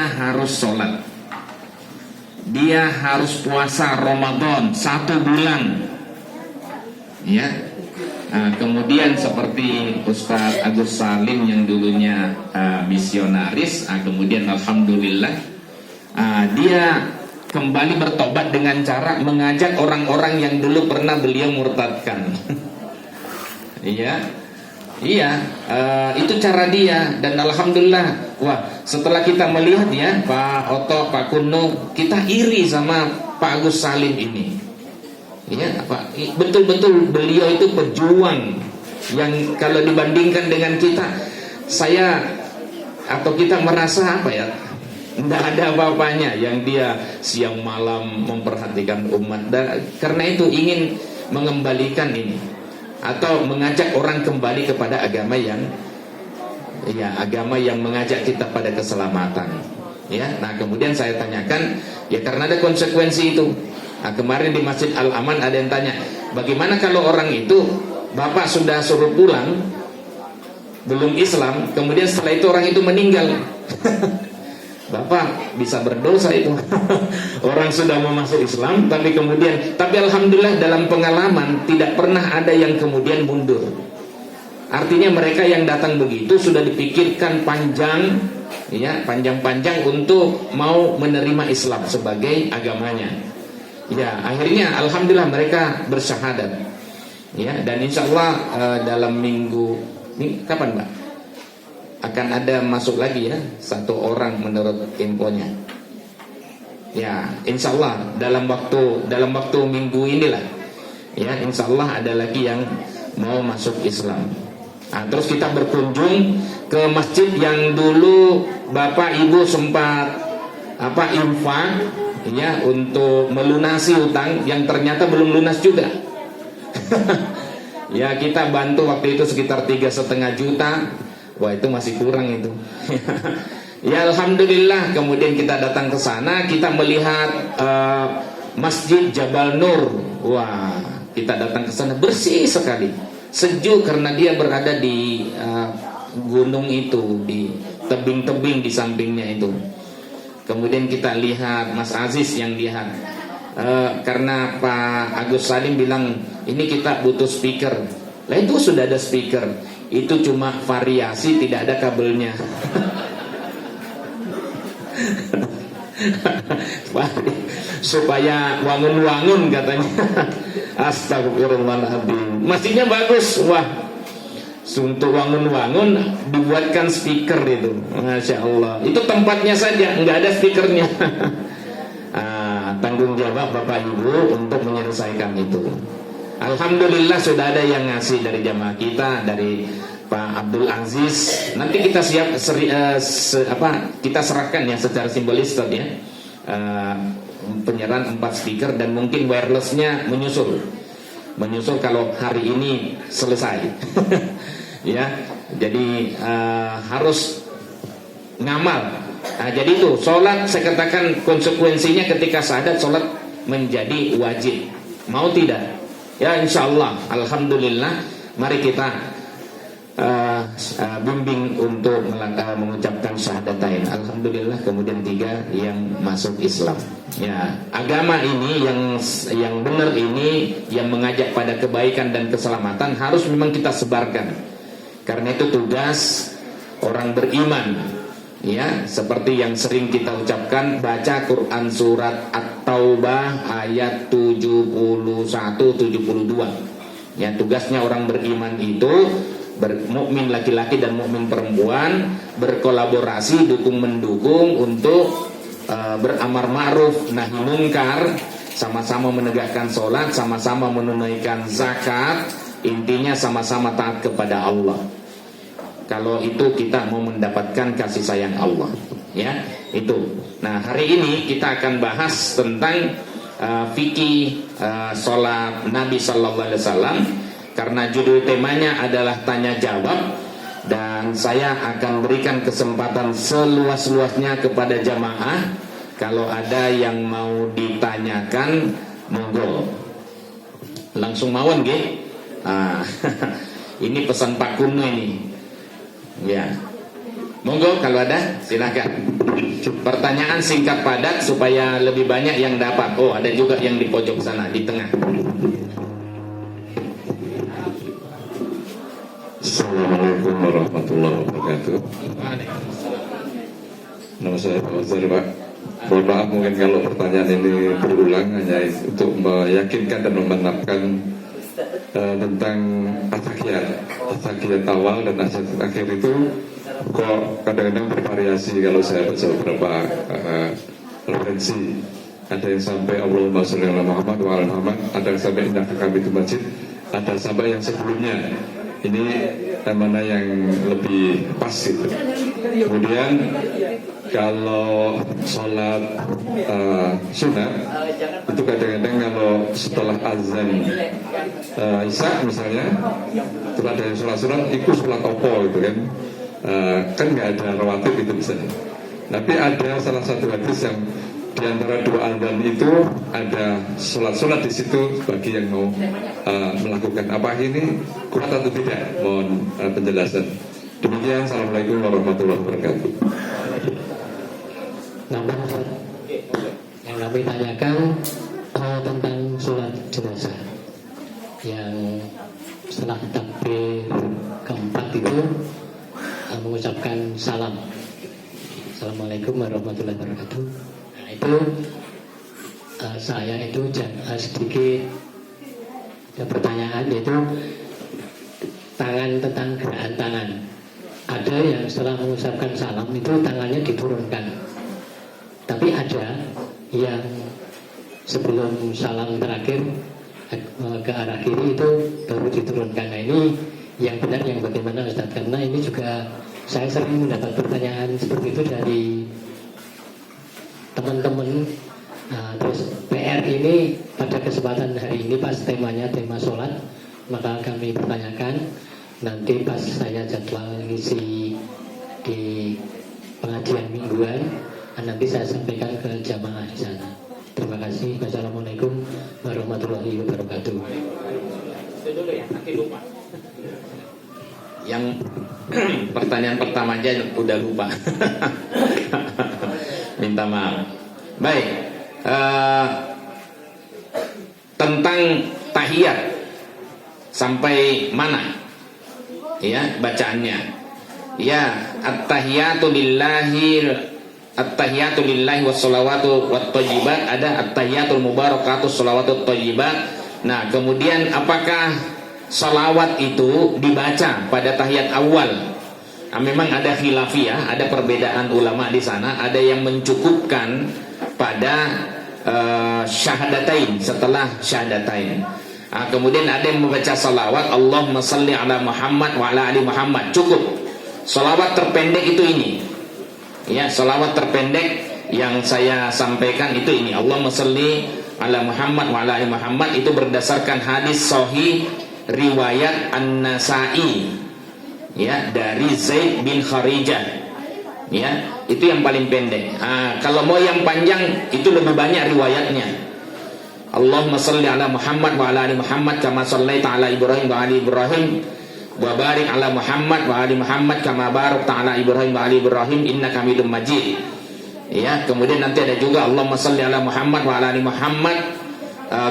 dia harus sholat, dia harus puasa Ramadan 1 bulan, ya. Nah, kemudian seperti Ustaz Agus Salim yang dulunya misionaris, kemudian alhamdulillah dia kembali bertobat dengan cara mengajak orang-orang yang dulu pernah beliau murtadkan. Iya, itu cara dia. Dan alhamdulillah, wah, setelah kita melihat ya Pak Oto, Pak Kuno, kita iri sama Pak Agus Salim ini. Ya, Pak, betul-betul beliau itu pejuang yang kalau dibandingkan dengan kita, kita merasa apa ya? Tidak ada apa-apanya yang dia siang malam memperhatikan umat. Dan karena itu ingin mengembalikan ini atau mengajak orang kembali kepada agama yang mengajak kita pada keselamatan. Ya, nah kemudian saya tanyakan, ya karena ada konsekuensi itu. Nah, kemarin di Masjid Al-Aman ada yang tanya, bagaimana kalau orang itu Bapak sudah suruh pulang belum Islam, kemudian setelah itu orang itu meninggal. Bapak bisa berdosa itu. Orang sudah mau masuk Islam tapi alhamdulillah dalam pengalaman tidak pernah ada yang kemudian mundur. Artinya mereka yang datang begitu sudah dipikirkan panjang, ya, panjang-panjang untuk mau menerima Islam sebagai agamanya. Ya, akhirnya alhamdulillah mereka bersyahadat. Ya, dan insyaallah dalam minggu ini kapan, Mbak? Akan ada masuk lagi ya 1 orang menurut infonya. Ya, insyaallah dalam waktu minggu inilah. Ya, insyaallah ada lagi yang mau masuk Islam. Nah, terus kita berkunjung ke masjid yang dulu Bapak Ibu sempat infak ya untuk melunasi hutang yang ternyata belum lunas juga. Ya, kita bantu waktu itu sekitar 3,5 juta. Wah, itu masih kurang itu. Ya alhamdulillah, kemudian kita datang ke sana, kita melihat Masjid Jabal Nur. Wah, kita datang ke sana, bersih sekali, sejuk karena dia berada di gunung itu, di tebing-tebing di sampingnya itu. Kemudian kita lihat Mas Aziz yang lihat, karena Pak Agus Salim bilang ini kita butuh speaker. Lah itu sudah ada speaker, itu cuma variasi, tidak ada kabelnya. Supaya wangun-wangun katanya. Astagfirullahaladzim. Masjidnya bagus, wah. Untuk wangun-wangun dibuatkan speaker itu, Masya Allah. Itu tempatnya saja, nggak ada speakernya. Tanggung jawab Bapak Ibu untuk menyelesaikan itu. Alhamdulillah sudah ada yang ngasih dari jamaah kita, dari Pak Abdul Aziz. Nanti kita kita serahkan ya secara simbolis tadi ya. Penyerahan 4 speaker dan mungkin wirelessnya menyusul kalau hari ini selesai. Ya, jadi harus ngamal. Nah, jadi itu sholat, saya katakan konsekuensinya ketika syahadat sholat menjadi wajib. Mau tidak? Ya insyaallah, alhamdulillah. Mari kita bimbing untuk mengucapkan syahadatain. Alhamdulillah, kemudian 3 yang masuk Islam. Ya, agama ini yang benar ini, yang mengajak pada kebaikan dan keselamatan harus memang kita sebarkan. Karena itu tugas orang beriman. Ya, seperti yang sering kita ucapkan, baca Quran surat At-Taubah ayat 71-72. Ya, tugasnya orang beriman itu mukmin laki-laki dan mukmin perempuan berkolaborasi, dukung-mendukung untuk beramar ma'ruf nahi munkar, sama-sama menegakkan sholat, sama-sama menunaikan zakat, intinya sama-sama taat kepada Allah. Kalau itu kita mau mendapatkan kasih sayang Allah, ya itu. Nah, hari ini kita akan bahas tentang fikih sholat Nabi Sallallahu Alaihi Wasallam, karena judul temanya adalah tanya jawab, dan saya akan berikan kesempatan seluas-luasnya kepada jamaah. Kalau ada yang mau ditanyakan, monggo langsung mawon nggih. Ini pesan Pak Kuno ini. Ya, monggo kalau ada silakan. Pertanyaan singkat padat supaya lebih banyak yang dapat. Oh, ada juga yang di pojok sana, di tengah. Assalamualaikum warahmatullahi wabarakatuh. Nama saya Pak Azhar, Pak. Mohon maaf mungkin kalau pertanyaan ini berulang, hanya untuk meyakinkan dan memantapkan tentang at-tahiyat awal dan at-tahiyat akhir itu kok kadang-kadang bervariasi. Kalau saya baca beberapa referensi, ada yang sampai Allahumma sholli ala Muhammad wa ala Muhammad, ada yang sampai innaka hamidum majid, ada sampai yang sebelumnya. Ini mana yang lebih pas itu. Kemudian kalau sholat sunat itu kadang-kadang kalau setelah azan isya misalnya, itu ada yang sholat sunat, itu sholat opo gitu kan. Kan nggak ada rawatib itu misalnya. Tapi ada salah satu hadis yang di antara dua azan itu ada sholat di situ bagi yang mau melakukan. Apa ini kuat atau tidak? Mohon penjelasan. Demikian, assalamualaikum warahmatullahi wabarakatuh. Namun yang kami tanyakan tentang sholat jenazah yang setelah takbir keempat itu mengucapkan salam, assalamualaikum warahmatullahi wabarakatuh. Nah, itu saya itu sedikit ada pertanyaan, yaitu tentang gerakan tangan. Ada yang setelah mengucapkan salam itu tangannya diturunkan, tapi ada yang sebelum salam terakhir ke arah kiri itu baru diturunkan. Nah, ini yang benar yang bagaimana Ustaz? Karena ini juga saya sering mendapat pertanyaan seperti itu dari teman-teman. Nah, terus PR ini pada kesempatan hari ini pas temanya tema sholat, maka kami pertanyakan. Nanti pas saya jadwal ngisi di pengajian mingguan, nanti saya sampaikan ke jamaah di sana. Terima kasih. Wassalamualaikum warahmatullahi wabarakatuh. Yang pertanyaan pertama aja udah lupa. Minta maaf. Baik, tentang tahiyat sampai mana? Ya, bacaannya. Ya, at-tahiyatu lillahi wassalawatu wattayyibat. Ada at-tahiyatul mubarakatuh salawatut thayyibat. Nah, kemudian apakah salawat itu dibaca pada tahiyat awal? Nah, memang ada khilafiyah, ada perbedaan ulama di sana. Ada yang mencukupkan pada syahadatain, setelah syahadatain. Nah, kemudian ada yang membaca salawat Allahumma salli ala Muhammad wa ala ali Muhammad. Cukup. Salawat terpendek itu ini. Ya, salawat terpendek yang saya sampaikan itu ini. Allahumma salli ala Muhammad wa ala ali Muhammad, itu berdasarkan hadis sahih riwayat An-Nasa'i. Ya, dari Zaid bin Kharijah. Ya, itu yang paling pendek. Kalau mau yang panjang itu lebih banyak riwayatnya. Allahumma salli ala Muhammad wa ala ali Muhammad kama sallaita ala Ibrahim wa ali Ibrahim wa barik ala Muhammad wa ali Muhammad kama barakta ala Ibrahim wa ali Ibrahim innaka Hamidum Majid. Ya, kemudian nanti ada juga Allahumma salli ala Muhammad wa ala ali Muhammad,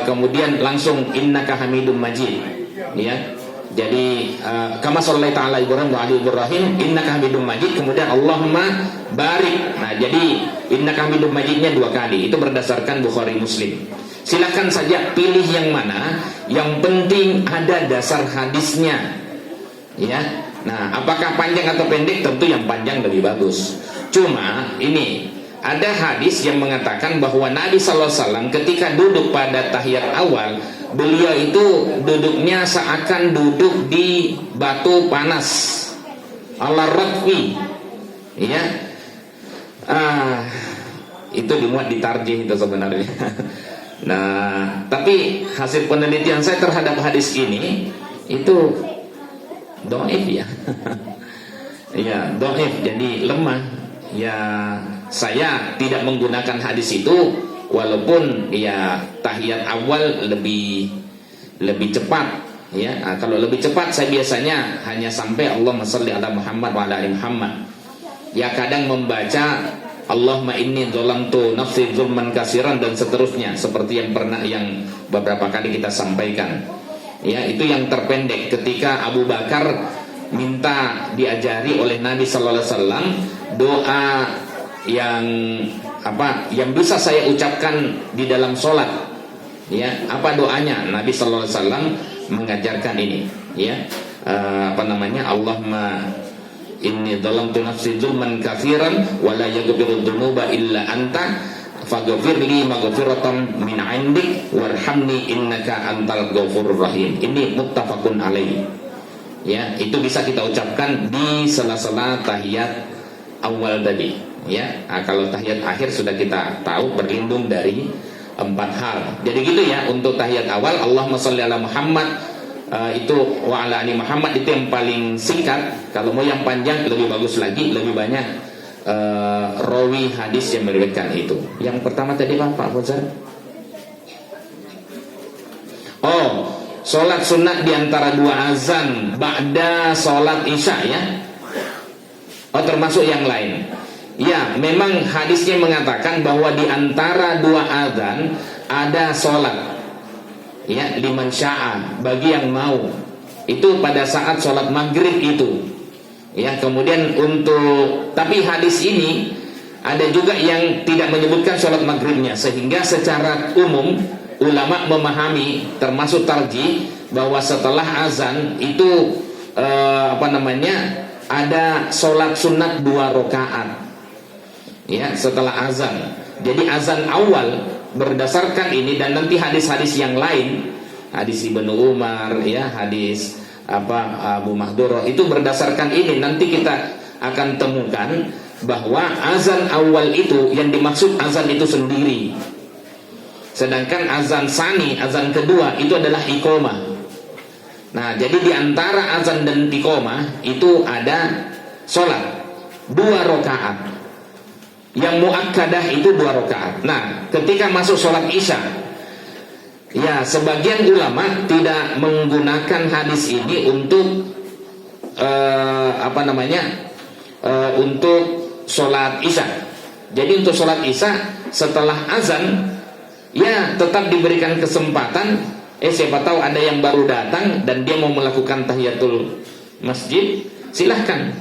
kemudian langsung innaka Hamidum Majid. Ya. Jadi kama sallaita ala Ibrahim wa ali Ibrahim innaka Hamidum Majid, kemudian Allahumma barik. Nah, jadi innaka Hamidum Majidnya 2 kali. Itu berdasarkan Bukhari Muslim. Silakan saja pilih yang mana, yang penting ada dasar hadisnya. Ya. Nah, apakah panjang atau pendek? Tentu yang panjang lebih bagus. Cuma ini ada hadis yang mengatakan bahwa Nabi SAW ketika duduk pada tahiyat awal, beliau itu duduknya seakan duduk di batu panas, ala ratwi. Ya. Itu dimuat di tarjih itu sebenarnya. Nah, tapi hasil penelitian saya terhadap hadis ini itu dhaif ya. Ya, dhaif, jadi lemah. Ya, saya tidak menggunakan hadis itu, walaupun ya tahiyat awal lebih cepat ya. Kalau lebih cepat saya biasanya hanya sampai Allahumma shalli ala Muhammad wa ala ali Muhammad. Ya, kadang membaca Allahumma inni dzalamtu nafsi dzulman katsiran, dan seterusnya, seperti yang beberapa kali kita sampaikan. Ya, itu yang terpendek ketika Abu Bakar minta diajari oleh Nabi sallallahu alaihi wasallam doa yang bisa saya ucapkan di dalam sholat. Ya, apa doanya? Nabi sallallahu alaihi wasallam mengajarkan ini, ya. Allahumma inni dzalamtu nafsi dzulman katsiran wa la yaghfiru dzunuba illa anta faghfirli maghfiratan min 'indik warhamni innaka antal ghafurur rahim. Ini muttafaqun alaih. Ya, itu bisa kita ucapkan di sela-sela tahiyat awal tadi, ya. Kalau tahiyat akhir sudah kita tahu berlindung dari 4 hal. Jadi gitu ya untuk tahiyat awal. Allahumma sholli ala Muhammad, itu wa ala ali Muhammad, itu yang paling singkat. Kalau mau yang panjang lebih bagus lagi, lebih banyak rawi hadis yang meriwayatkan itu. Yang pertama tadi Pak Fauzan. Sholat sunat diantara 2 azan ba'da sholat isya, ya. Termasuk yang lain. Ya, memang hadisnya mengatakan bahwa diantara 2 azan ada sholat. Ya, liman sya'a, bagi yang mau. Itu pada saat sholat maghrib itu. Ya, kemudian tapi hadis ini ada juga yang tidak menyebutkan sholat maghribnya, sehingga secara umum ulama memahami, termasuk tarjih, bahwa setelah azan itu ada sholat sunat 2 rakaat. Ya, setelah azan. Jadi azan awal berdasarkan ini, dan nanti hadis-hadis yang lain, hadis Ibnu Umar, ya, hadis Abu Mahdurah, itu berdasarkan ini. Nanti kita akan temukan bahwa azan awal itu yang dimaksud azan itu sendiri, sedangkan azan sani, azan kedua, itu adalah iqamah. Nah, jadi diantara azan dan iqamah itu ada sholat 2 rakaat. Yang muakkadah itu 2 rakaat. Nah, ketika masuk sholat isya, ya, sebagian ulama tidak menggunakan hadis ini untuk untuk sholat isya. Jadi untuk sholat isya setelah azan, ya, tetap diberikan kesempatan. Siapa tahu ada yang baru datang dan dia mau melakukan tahiyatul masjid, silahkan.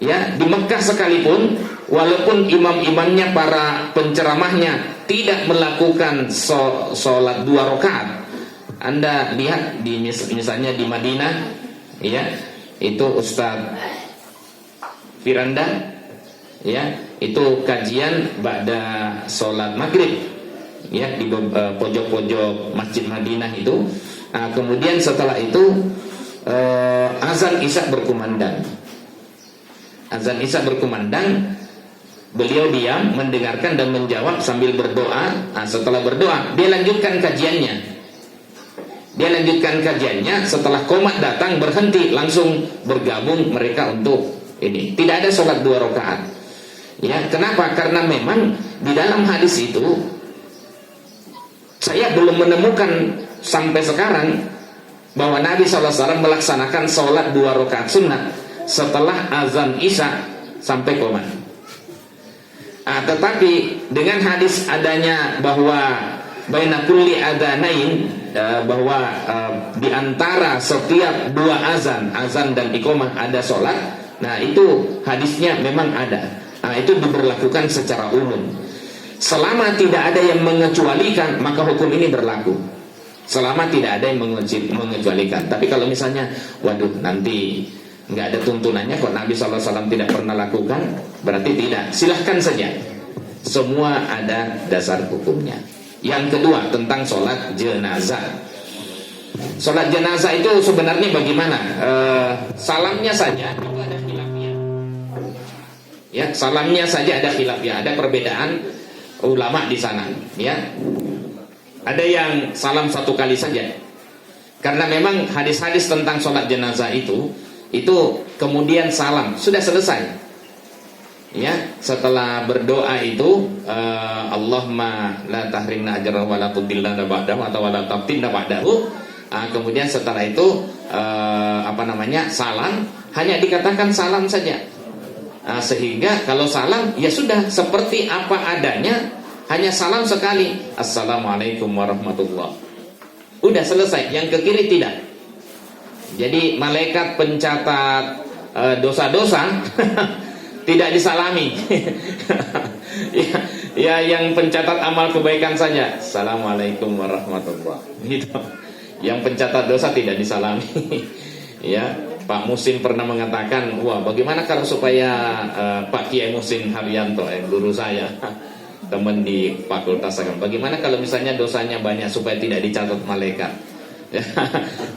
Ya, di Mekah sekalipun, walaupun imam-imamnya, para penceramahnya tidak melakukan sholat 2 rakaat, Anda lihat misalnya di Madinah, ya, itu Ustadz Firanda, ya, itu kajian ba'da sholat maghrib, ya, di pojok-pojok Masjid Madinah itu. Kemudian setelah itu azan isya berkumandang. Azan isya berkumandang, beliau diam, mendengarkan dan menjawab sambil berdoa. Setelah berdoa, dia lanjutkan kajiannya. Setelah qomat datang, berhenti, langsung bergabung mereka untuk ini. Tidak ada sholat 2 rakaat. Ya, kenapa? Karena memang di dalam hadis itu saya belum menemukan sampai sekarang bahwa Nabi SAW melaksanakan sholat 2 rakaat sunnah setelah azan isya sampai qomat. Tetapi dengan hadis adanya bahwa baina kulli adzanain, bahwa di antara setiap 2 azan dan iqamah ada sholat. Nah, itu hadisnya memang ada. Itu diberlakukan secara umum. Selama tidak ada yang mengecualikan, maka hukum ini berlaku. Selama tidak ada yang mengecualikan. Tapi kalau misalnya, waduh, nanti nggak ada tuntunannya kok, Nabi SAW tidak pernah lakukan, berarti tidak. Silahkan saja. Semua ada dasar hukumnya. Yang kedua, tentang sholat jenazah. Sholat jenazah itu sebenarnya bagaimana? Salamnya saja itu ada khilafnya. Ya, salamnya saja ada khilafnya, ada perbedaan ulama di sana. Ya, ada yang salam 1 kali saja. Karena memang hadis-hadis tentang sholat jenazah itu kemudian salam sudah selesai. Ya, setelah berdoa itu Allahumma la tahrimna ajrahu wa la tudillana ba'dahu atau wa la tabtinna ba'dahu. Kemudian setelah itu salam, hanya dikatakan salam saja. Sehingga kalau salam ya sudah seperti apa adanya, hanya salam sekali, assalamualaikum warahmatullah, udah selesai. Yang ke kiri tidak. Jadi malaikat pencatat dosa-dosa tidak disalami. ya yang pencatat amal kebaikan saja, assalamualaikum warahmatullah, gitu. Yang pencatat dosa tidak disalami. Ya, Pak Musin pernah mengatakan, wah bagaimana kalau supaya Pak Kiai Musin Haryanto, guru saya, teman di Fakultas Agama, bagaimana kalau misalnya dosanya banyak supaya tidak dicatat malaikat?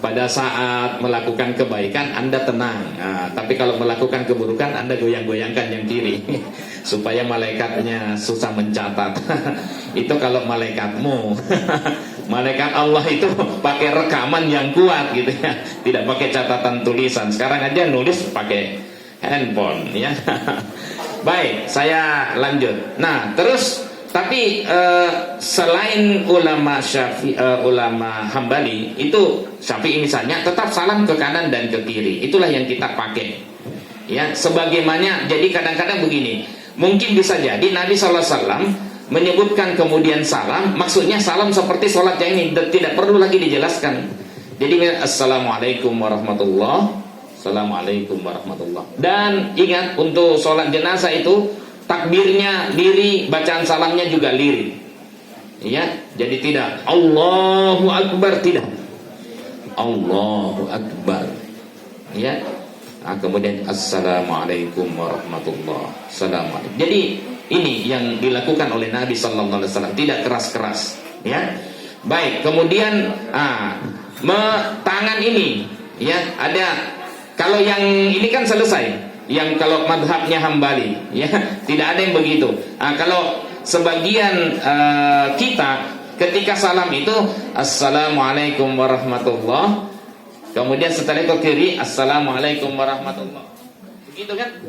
Pada saat melakukan kebaikan Anda tenang, tapi kalau melakukan keburukan Anda goyang-goyangkan yang kiri supaya malaikatnya susah mencatat. Itu kalau malaikatmu. Malaikat Allah itu pakai rekaman yang kuat gitu ya, tidak pakai catatan tulisan. Sekarang aja nulis pakai handphone ya. Baik, saya lanjut. Nah, terus tapi selain ulama ulama Hambali itu, Syafi'i misalnya, tetap salam ke kanan dan ke kiri. Itulah yang kita pakai. Ya, sebagaimana, jadi kadang-kadang begini, mungkin bisa jadi Nabi SAW menyebutkan kemudian salam, maksudnya salam seperti sholat yang ini, tidak perlu lagi dijelaskan. Jadi assalamualaikum warahmatullah, assalamualaikum warahmatullah. Dan ingat, untuk sholat jenazah itu takbirnya liri, bacaan salamnya juga liri. Ya, jadi tidak Allahu Akbar, tidak Allahu Akbar. Ya. Kemudian assalamualaikum warahmatullah. Assalamualaikum. Jadi ini yang dilakukan oleh Nabi sallallahu alaihi wasallam, tidak keras-keras, ya. Baik, kemudian tangan ini, ya, ada, kalau yang ini kan selesai. Yang kalau madhabnya Hambali, ya, tidak ada yang begitu. Kalau sebagian kita ketika salam itu assalamualaikum warahmatullah, kemudian setelah itu kiri assalamualaikum warahmatullah, begitu kan?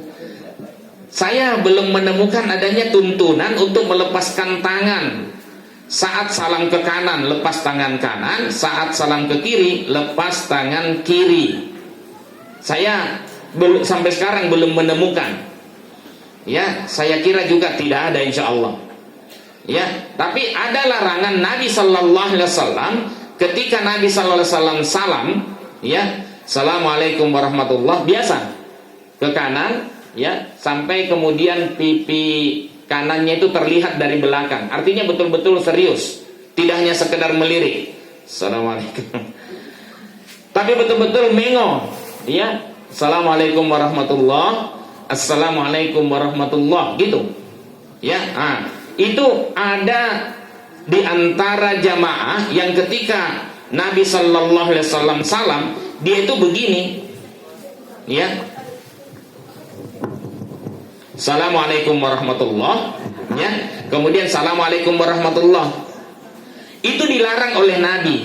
Saya belum menemukan adanya tuntunan untuk melepaskan tangan. Saat salam ke kanan, lepas tangan kanan. Saat salam ke kiri, lepas tangan kiri. Saya sampai sekarang belum menemukan. Ya, saya kira juga tidak ada, insya Allah. Ya, tapi ada larangan Nabi Sallallahu Alaihi Wasallam ketika Nabi Sallallahu Alaihi Wasallam salam, ya, assalamualaikum warahmatullah, biasa ke kanan. Ya, sampai kemudian pipi kanannya itu terlihat dari belakang. Artinya betul-betul serius, tidak hanya sekedar melirik. Assalamualaikum. Tapi betul-betul mengo, ya. Assalamualaikum warahmatullah, assalamualaikum warahmatullah, gitu. Ya, itu ada di antara jamaah yang ketika Nabi Sallallahu Alaihi Wasallam salam, dia itu begini, ya. Assalamualaikum warahmatullah, ya. Kemudian assalamualaikum warahmatullah. Itu dilarang oleh Nabi.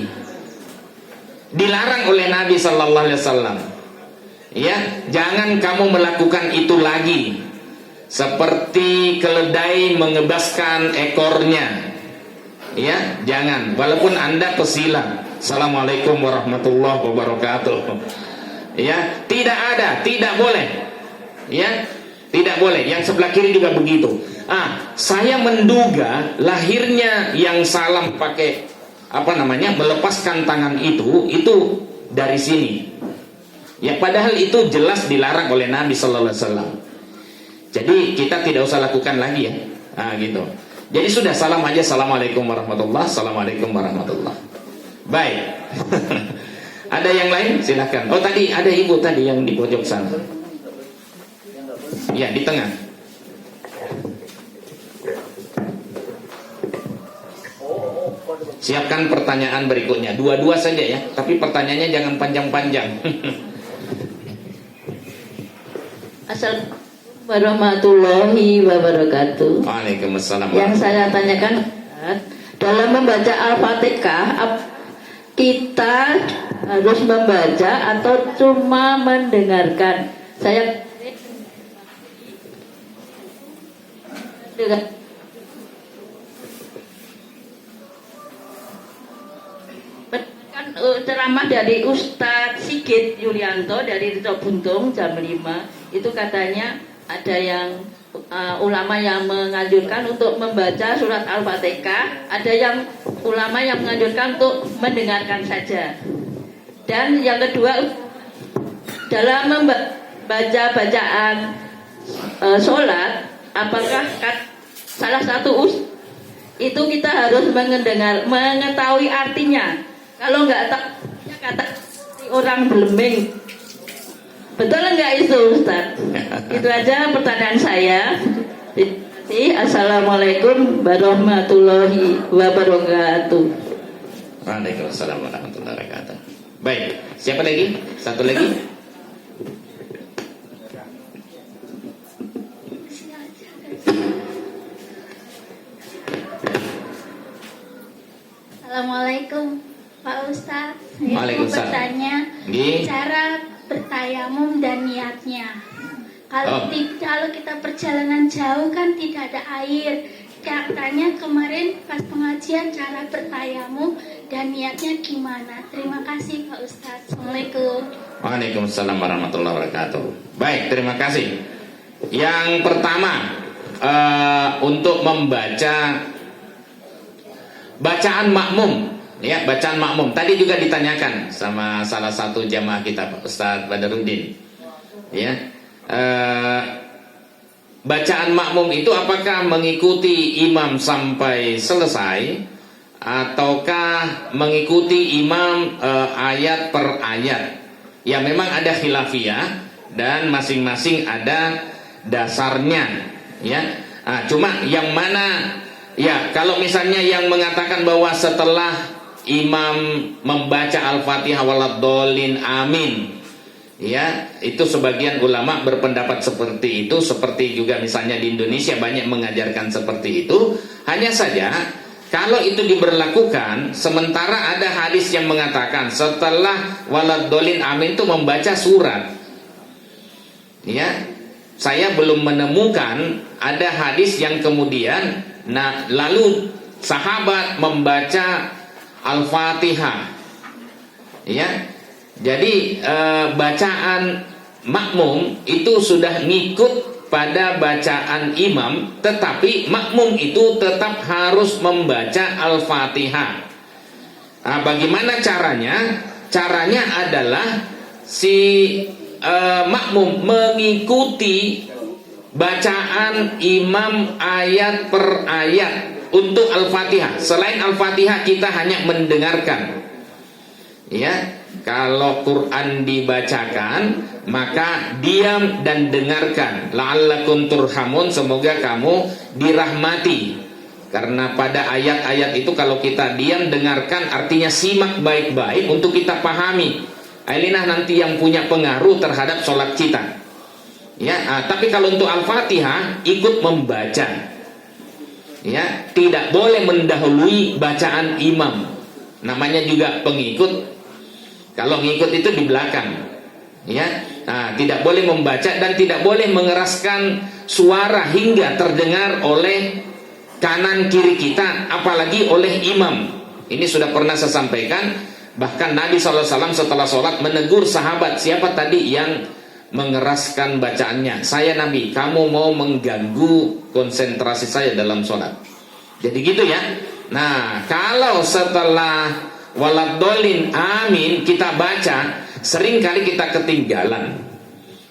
Dilarang oleh Nabi sallallahu alaihi wasallam. Ya, jangan kamu melakukan itu lagi. Seperti keledai mengebaskan ekornya. Ya, jangan. Walaupun Anda pesilat. Assalamualaikum warahmatullahi wabarakatuh. Ya, tidak ada, tidak boleh. Ya, tidak boleh. Yang sebelah kiri juga begitu. Saya menduga lahirnya yang salam pakai melepaskan tangan itu dari sini. Ya, padahal itu jelas dilarang oleh Nabi sallallahu alaihi wasallam. Jadi kita tidak usah lakukan lagi, ya. Gitu. Jadi sudah salam aja, assalamualaikum warahmatullah, assalamualaikum warahmatullah. Baik. Ada yang lain? Silakan. Oh, tadi ada ibu tadi yang di pojok sana. Ya, di tengah. Siapkan pertanyaan berikutnya. Dua-dua saja, ya. Tapi pertanyaannya jangan panjang-panjang. Assalamualaikum warahmatullahi wabarakatuh. Waalaikumsalam. Yang saya tanyakan, dalam membaca Al-Fatihah, kita harus membaca atau cuma mendengarkan? Saya kan ceramah dari Ustadz Sigit Yulianto dari Rizal Buntung jam 5, itu katanya ada yang ulama yang menganjurkan untuk membaca surat Al-Fatihah, ada yang ulama yang menganjurkan untuk mendengarkan saja. Dan yang kedua, dalam membaca bacaan sholat, apakah salah satu itu kita harus mengetahui artinya. Kalau nggak tahu kata orang belembing, betul nggak itu Ustaz? Itu aja pertanyaan saya. Assalamualaikum warahmatullahi wabarakatuh. Waalaikumsalam warahmatullahi wabarakatuh. Baik, siapa lagi? Satu lagi. Assalamualaikum Pak Ustadz. Saya mau Waalaikumsalam. bertanya cara bertayamum dan niatnya. Kalau kita perjalanan jauh kan tidak ada air. Katanya kemarin pas pengajian cara bertayamum dan niatnya gimana. Terima kasih Pak Ustadz. Assalamualaikum. Waalaikumsalam warahmatullahi wabarakatuh. Baik, terima kasih. Yang pertama, untuk membaca bacaan makmum, ya, bacaan makmum. Tadi juga ditanyakan sama salah satu jamaah kita, Ustaz Badruddin. Ya, bacaan makmum itu apakah mengikuti imam sampai selesai, ataukah mengikuti imam ayat per ayat? Ya, memang ada khilafiyah dan masing-masing ada dasarnya. Ya, cuma yang mana? Ya, kalau misalnya yang mengatakan bahwa setelah imam membaca Al-Fatihah waladhdallin amin, ya, itu sebagian ulama berpendapat seperti itu. Seperti juga misalnya di Indonesia banyak mengajarkan seperti itu. Hanya saja kalau itu diberlakukan, sementara ada hadis yang mengatakan setelah waladhdallin amin itu membaca surat. Ya, saya belum menemukan ada hadis yang kemudian lalu sahabat membaca Al-Fatihah. Ya. Jadi bacaan makmum itu sudah ngikut pada bacaan imam, tetapi makmum itu tetap harus membaca Al-Fatihah. Bagaimana caranya? Caranya adalah si makmum mengikuti bacaan imam ayat per ayat untuk Al-Fatihah. Selain Al-Fatihah kita hanya mendengarkan. Ya, kalau Quran dibacakan maka diam dan dengarkan. La'allakum turhamun, semoga kamu dirahmati. Karena pada ayat-ayat itu kalau kita diam dengarkan artinya simak baik-baik untuk kita pahami. Inilah nanti yang punya pengaruh terhadap sholat kita. Ya, tapi kalau untuk Al-Fatihah ikut membaca. Ya, tidak boleh mendahului bacaan imam. Namanya juga pengikut. Kalau ngikut itu di belakang. Ya, tidak boleh membaca dan tidak boleh mengeraskan suara hingga terdengar oleh kanan kiri kita, apalagi oleh imam. Ini sudah pernah saya sampaikan. Bahkan Nabi SAW setelah sholat menegur sahabat, siapa tadi yang mengeraskan bacaannya? Saya Nabi, kamu mau mengganggu konsentrasi saya dalam sholat. Jadi gitu ya. Nah, kalau setelah waladhdallin amin kita baca, seringkali kita ketinggalan.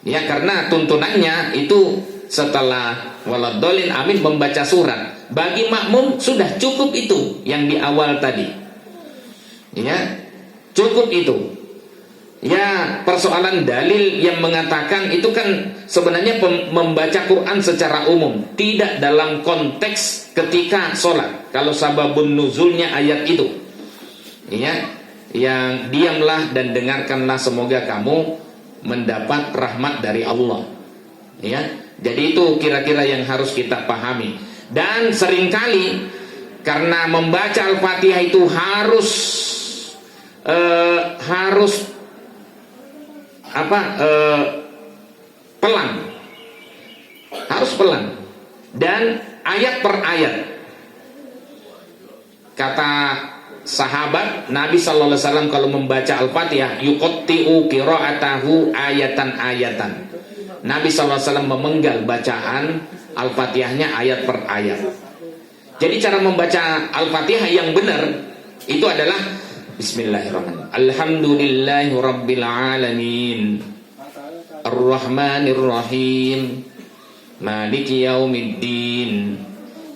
Ya, karena tuntunannya itu setelah waladhdallin amin membaca surat. Bagi makmum sudah cukup itu yang di awal tadi. Ya, cukup itu. Ya, persoalan dalil yang mengatakan itu kan sebenarnya membaca Quran secara umum, tidak dalam konteks ketika sholat. Kalau sababun nuzulnya ayat itu, ya, yang diamlah dan dengarkanlah semoga kamu mendapat rahmat dari Allah. Ya, jadi itu kira-kira yang harus kita pahami. Dan seringkali karena membaca Al-Fatihah itu harus pelan, harus pelan dan ayat per ayat. Kata sahabat Nabi sallallahu alaihi wasallam kalau membaca Al-Fatihah yuqatti'u qira'atahu ayatan-ayatan. Nabi SAW memenggal bacaan Al-Fatihahnya ayat per ayat. Jadi cara membaca Al-Fatihah yang benar itu adalah Bismillahirrahmanirrahim. Alhamdulillahi Rabbil Alamin, Ar-Rahmanir-Rahim, Maliki Yaumiddin,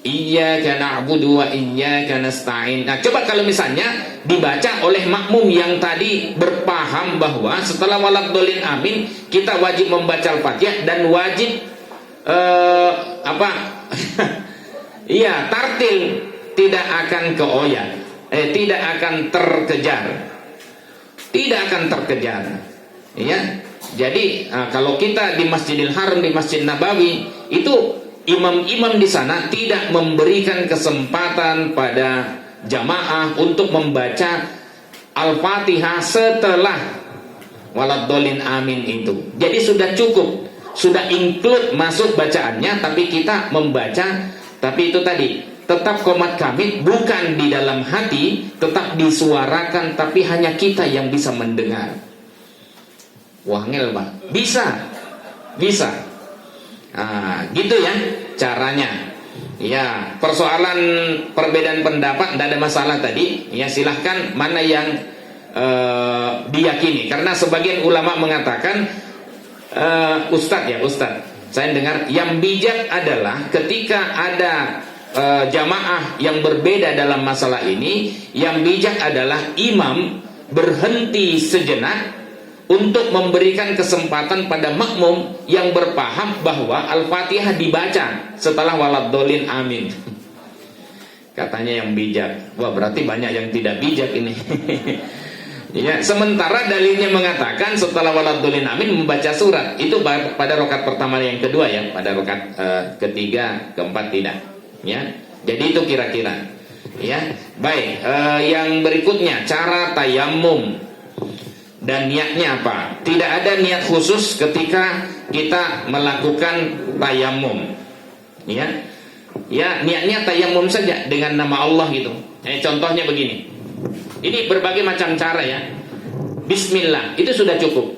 Iyyaka na'budu wa iyyaka nasta'in. Nah, coba kalau misalnya dibaca oleh makmum yang tadi berpaham bahwa setelah waladhdallin amin kita wajib membaca Al-Fatihah dan wajib iya, tartil, tidak akan keoyak, tidak akan terkejar. Tidak akan terkejar. Ya. Jadi kalau kita di Masjidil Haram, di Masjid Nabawi, itu imam-imam di sana tidak memberikan kesempatan pada jamaah untuk membaca Al-Fatihah setelah waladhdallin amin itu. Jadi sudah cukup, sudah include masuk bacaannya, tapi kita membaca, tapi itu tadi tetap qomat kamit, bukan di dalam hati, tetap disuarakan, tapi hanya kita yang bisa mendengar. Wah, ngel Pak. Bisa. Nah, gitu ya caranya. Ya, persoalan perbedaan pendapat tidak ada masalah tadi. Ya, silahkan mana yang diyakini. Karena sebagian ulama mengatakan, Ustadz, saya dengar yang bijak adalah ketika ada jamaah yang berbeda dalam masalah ini, yang bijak adalah imam berhenti sejenak untuk memberikan kesempatan pada makmum yang berpaham bahwa Al-Fatihah dibaca setelah waladhdallin amin. Katanya yang bijak. Wah, berarti banyak yang tidak bijak ini. Ya, sementara dalilnya mengatakan setelah waladhdallin amin membaca surat. Itu pada rakaat pertama yang kedua ya, pada rakaat ketiga, keempat tidak. Ya. Jadi itu kira-kira. Ya. Baik, yang berikutnya cara tayammum. Dan niatnya apa? Tidak ada niat khusus ketika kita melakukan tayammum. Ya. Ya, niatnya tayammum saja dengan nama Allah gitu. Contohnya begini. Ini berbagai macam cara ya. Bismillah, itu sudah cukup.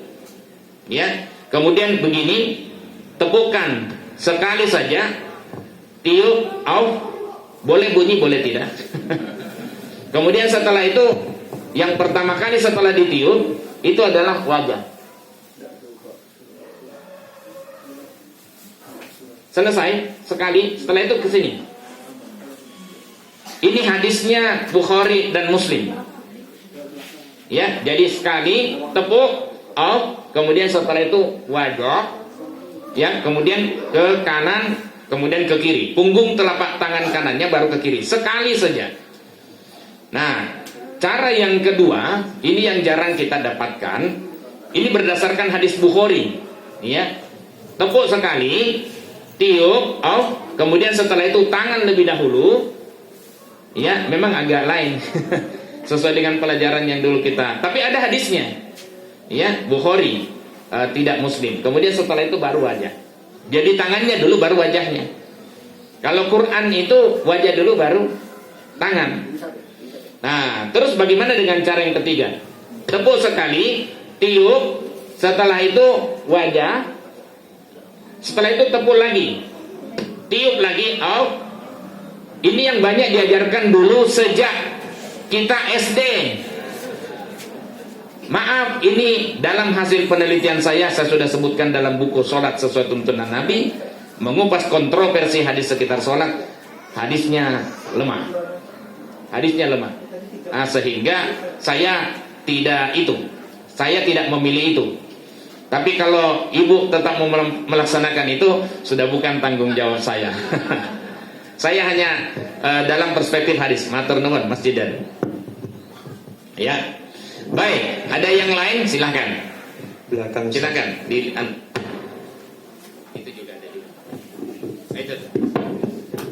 Ya. Kemudian begini, tepukan sekali saja, tiup, auf, boleh bunyi, boleh tidak. Kemudian setelah itu, yang pertama kali setelah ditiup itu adalah wajah. Selesai sekali, setelah itu ke sini. Ini hadisnya Bukhari dan Muslim. Ya, jadi sekali tepuk, auf, kemudian setelah itu wajah. Ya, kemudian ke kanan, kemudian ke kiri. Punggung telapak tangan kanannya baru ke kiri. Sekali saja. Nah, cara yang kedua, ini yang jarang kita dapatkan. Ini berdasarkan hadis Bukhari. Ya, tepuk sekali, tiup, auf, kemudian setelah itu tangan lebih dahulu. Ya, memang agak lain sesuai dengan pelajaran yang dulu kita. Tapi ada hadisnya. Ya, Bukhari, tidak Muslim. Kemudian setelah itu baru wajah. Jadi tangannya dulu baru wajahnya. Kalau Quran itu wajah dulu baru tangan. Nah, terus bagaimana dengan cara yang ketiga? Tepuk sekali, tiup, setelah itu wajah, setelah itu tepuk lagi, tiup lagi, auf. Ini yang banyak diajarkan dulu sejak kita SD. Maaf, ini dalam hasil penelitian saya sudah sebutkan dalam buku Sholat Sesuai Tuntunan Nabi, mengupas kontroversi hadis sekitar sholat. Hadisnya lemah. Nah, sehingga saya tidak memilih itu. Tapi kalau ibu tetap mau melaksanakan itu, sudah bukan tanggung jawab saya. Saya hanya dalam perspektif hadis. Matur nuwun Mas Jidan. Ya, baik. Ada yang lain? Silahkan. Belakang. Silakan. Itu juga ada juga. Itu.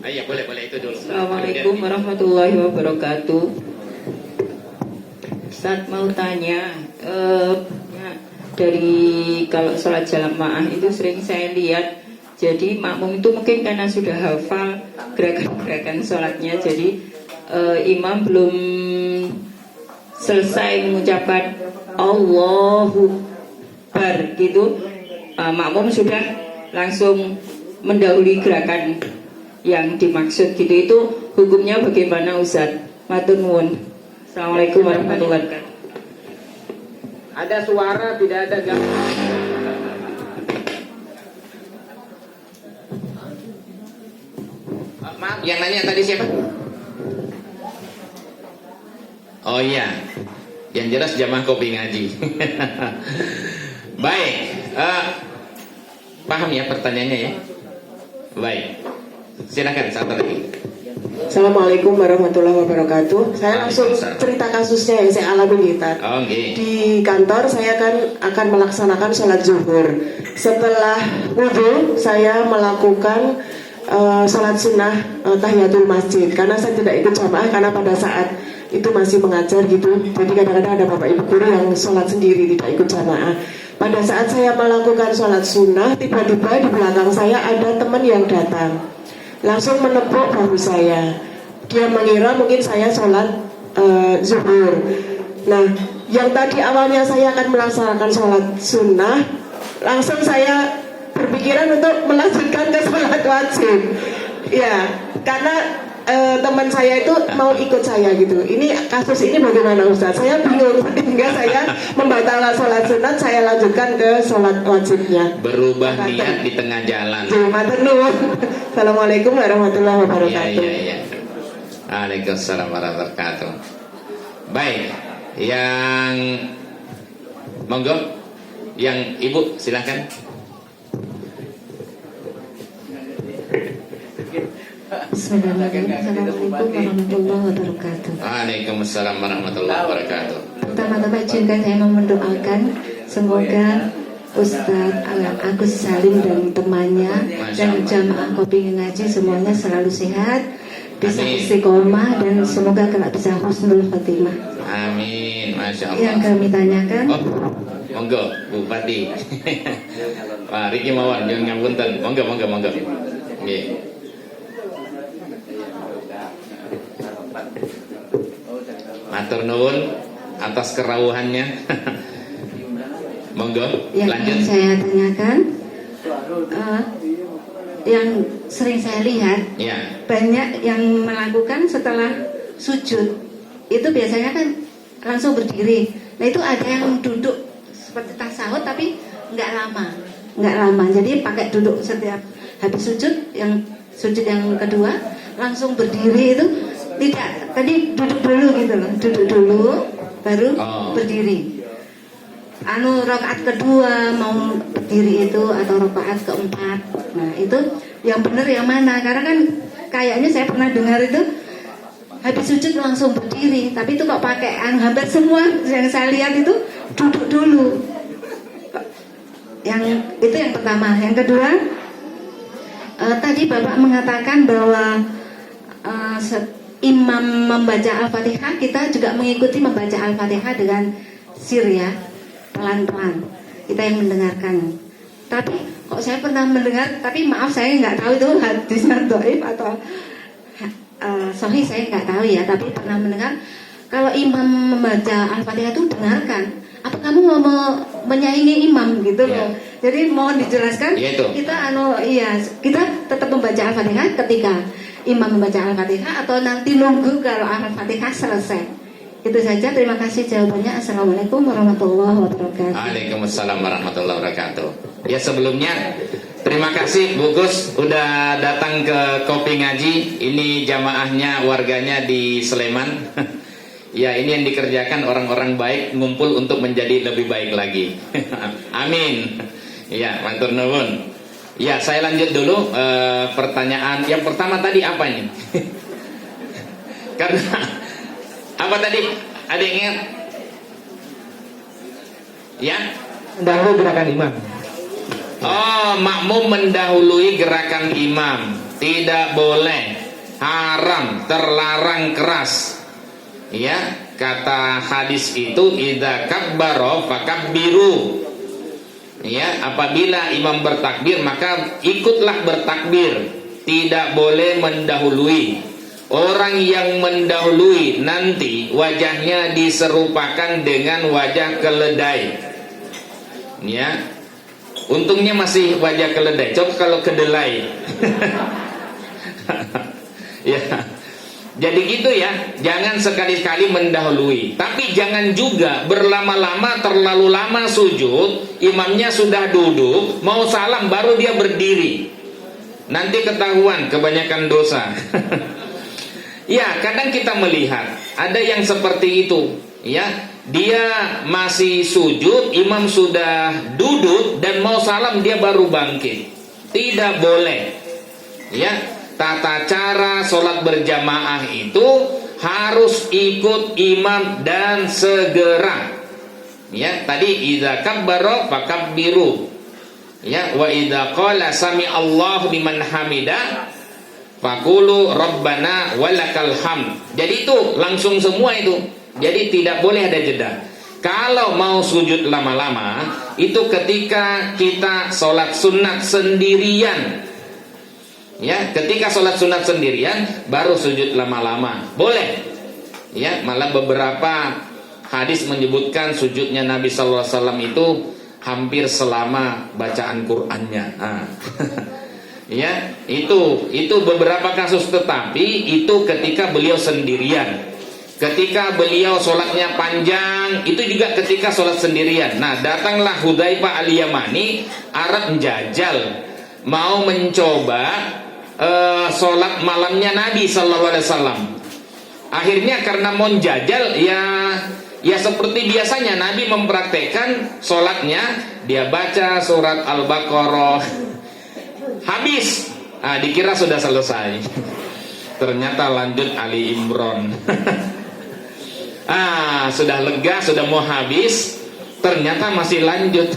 Iya, boleh itu dulu. Assalamualaikum warahmatullahi wabarakatuh. Ustaz mau tanya, dari kalau sholat jamaah itu sering saya lihat, jadi makmum itu mungkin karena sudah hafal gerakan-gerakan sholatnya, jadi imam belum selesai mengucapkan Allahu Akbar gitu, makmum sudah langsung mendahului gerakan yang dimaksud gitu, itu hukumnya bagaimana Ustaz? Matur nuwun. Assalamualaikum warahmatullahi wabarakatuh. Ada suara, tidak ada gambar. Maaf, yang nanya tadi siapa? Oh iya, yang jelas jamaah kopi ngaji. Baik, paham ya pertanyaannya ya? Baik, silakan satu lagi. Assalamualaikum warahmatullahi wabarakatuh. Saya langsung cerita kasusnya yang saya alami kita. Oh, okay. Di kantor saya akan melaksanakan sholat zuhur. Setelah wudhu saya melakukan sholat sunnah tahiyatul masjid. Karena saya tidak ikut jamaah karena pada saat itu masih mengajar gitu. Jadi kadang-kadang ada bapak ibu guru yang sholat sendiri tidak ikut jamaah. Pada saat saya melakukan sholat sunnah, tiba-tiba di belakang saya ada teman yang datang. Langsung menepuk bahu saya. Dia mengira mungkin saya sholat zuhur. Nah, yang tadi awalnya saya akan melaksanakan sholat sunnah, langsung saya berpikiran untuk melanjutkan ke sholat wajib. Ya, karena teman saya itu mau ikut saya gitu. Ini kasus ini bagaimana Ustaz? Saya bingung sehingga saya membatalkan sholat sunat, saya lanjutkan ke sholat wajibnya. Berubah niat di tengah jalan. Assalamualaikum warahmatullahi wabarakatuh. Iya. Waalaikumsalam warahmatullahi wabarakatuh. Baik, yang monggo, yang ibu silakan. Assalamualaikum warahmatullahi wabarakatuh. Waalaikumsalam warahmatullahi wabarakatuh. Pertama-tama izinkan saya mendoakan semoga Ustadz Agus Salim dan temannya dan jamaah kopi ngaji semuanya selalu sehat, bisa istiqomah dan semoga kelak bisa husnul khotimah. Amin, masya Allah. Yang kami tanyakan, monggo Bupati. Pak Riki Mawar, jangan ngapunten. Monggo. Nggih. Matur nuwun atas kerawuhannya. Monggo, yang lanjut. ingin saya tanyakan, yang sering saya lihat Ya. banyak yang melakukan setelah sujud itu biasanya kan langsung berdiri. Nah itu ada yang duduk seperti tasawuf tapi nggak lama. Jadi pakai duduk setiap habis sujud, yang sujud yang kedua langsung berdiri itu tidak. Tadi duduk dulu gitu loh, duduk dulu baru berdiri. Rakaat kedua mau berdiri itu atau rakaat keempat. Nah itu yang benar yang mana? Karena kan kayaknya saya pernah dengar itu habis sujud langsung berdiri, tapi itu kok pakai hampir semua yang saya lihat itu duduk dulu. Yang itu yang pertama. Yang kedua, tadi Bapak mengatakan bahwa imam membaca Al-Fatihah, kita juga mengikuti membaca Al-Fatihah dengan sir ya, pelan-pelan. Kita yang mendengarkan. Tapi kok saya pernah mendengar, tapi maaf saya nggak tahu itu hadisnya dhaif atau sahih, saya nggak tahu ya. Tapi pernah mendengar kalau imam membaca Al-Fatihah itu dengarkan. Apa kamu mau menyaingi imam gitu loh? Jadi mohon dijelaskan. Kita tetap membaca Al-Fatihah ketika imam membaca Al-Fatihah atau nanti nunggu kalau Al-Fatihah selesai. Itu saja, terima kasih jawabannya. Assalamualaikum warahmatullahi wabarakatuh. Waalaikumsalam warahmatullahi wabarakatuh. Ya sebelumnya terima kasih Bu Gus udah datang ke Kopi Ngaji. Ini jamaahnya warganya di Sleman. Ya ini yang dikerjakan orang-orang baik ngumpul untuk menjadi lebih baik lagi. Amin. Ya matur nuwun. Ya saya lanjut dulu pertanyaan yang pertama tadi apa ini? Karena apa tadi? Ada yang ingat? Ya? Mendahului gerakan imam. Oh, makmum mendahului gerakan imam. Tidak boleh, haram, terlarang keras. Ya, kata hadis itu idza kabbara fakabbiru. Ya, apabila imam bertakbir maka ikutlah bertakbir. Tidak boleh mendahului. Orang yang mendahului nanti wajahnya diserupakan dengan wajah keledai. Ya. Untungnya masih wajah keledai. Coba kalau kedelai. Ya. Jadi gitu ya, jangan sekali-kali mendahului. Tapi jangan juga berlama-lama, terlalu lama sujud, imamnya sudah duduk, mau salam baru dia berdiri. Nanti ketahuan kebanyakan dosa. Ya, kadang kita melihat ada yang seperti itu, ya. Dia masih sujud, imam sudah duduk dan mau salam dia baru bangkit. Tidak boleh. Ya, tata cara sholat berjamaah itu harus ikut imam dan segera. Ya, tadi idza kabbara fakabbiru. Ya, wa idza qala sami Allahu liman hamidah faqulu rabbana walakal hamd. Jadi itu langsung semua itu. Jadi tidak boleh ada jeda. Kalau mau sujud lama-lama itu ketika kita sholat sunat sendirian. Ya, ketika sholat sunat sendirian baru sujud lama-lama. Boleh. Ya, malah beberapa hadis menyebutkan sujudnya Nabi sallallahu alaihi wasallam itu hampir selama bacaan Qur'annya. Ya, itu beberapa kasus, tetapi itu ketika beliau sendirian. Ketika beliau sholatnya panjang, itu juga ketika sholat sendirian. Nah, datanglah Hudzaifah al-Yamani, Arab menjajal, mau mencoba sholat malamnya Nabi sallallahu alaihi wasallam. Akhirnya karena mau jajal, ya seperti biasanya Nabi mempraktekkan sholatnya, dia baca surat Al-Baqarah, habis, dikira sudah selesai. Ternyata lanjut Ali Imran. Sudah lega, sudah mau habis, ternyata masih lanjut.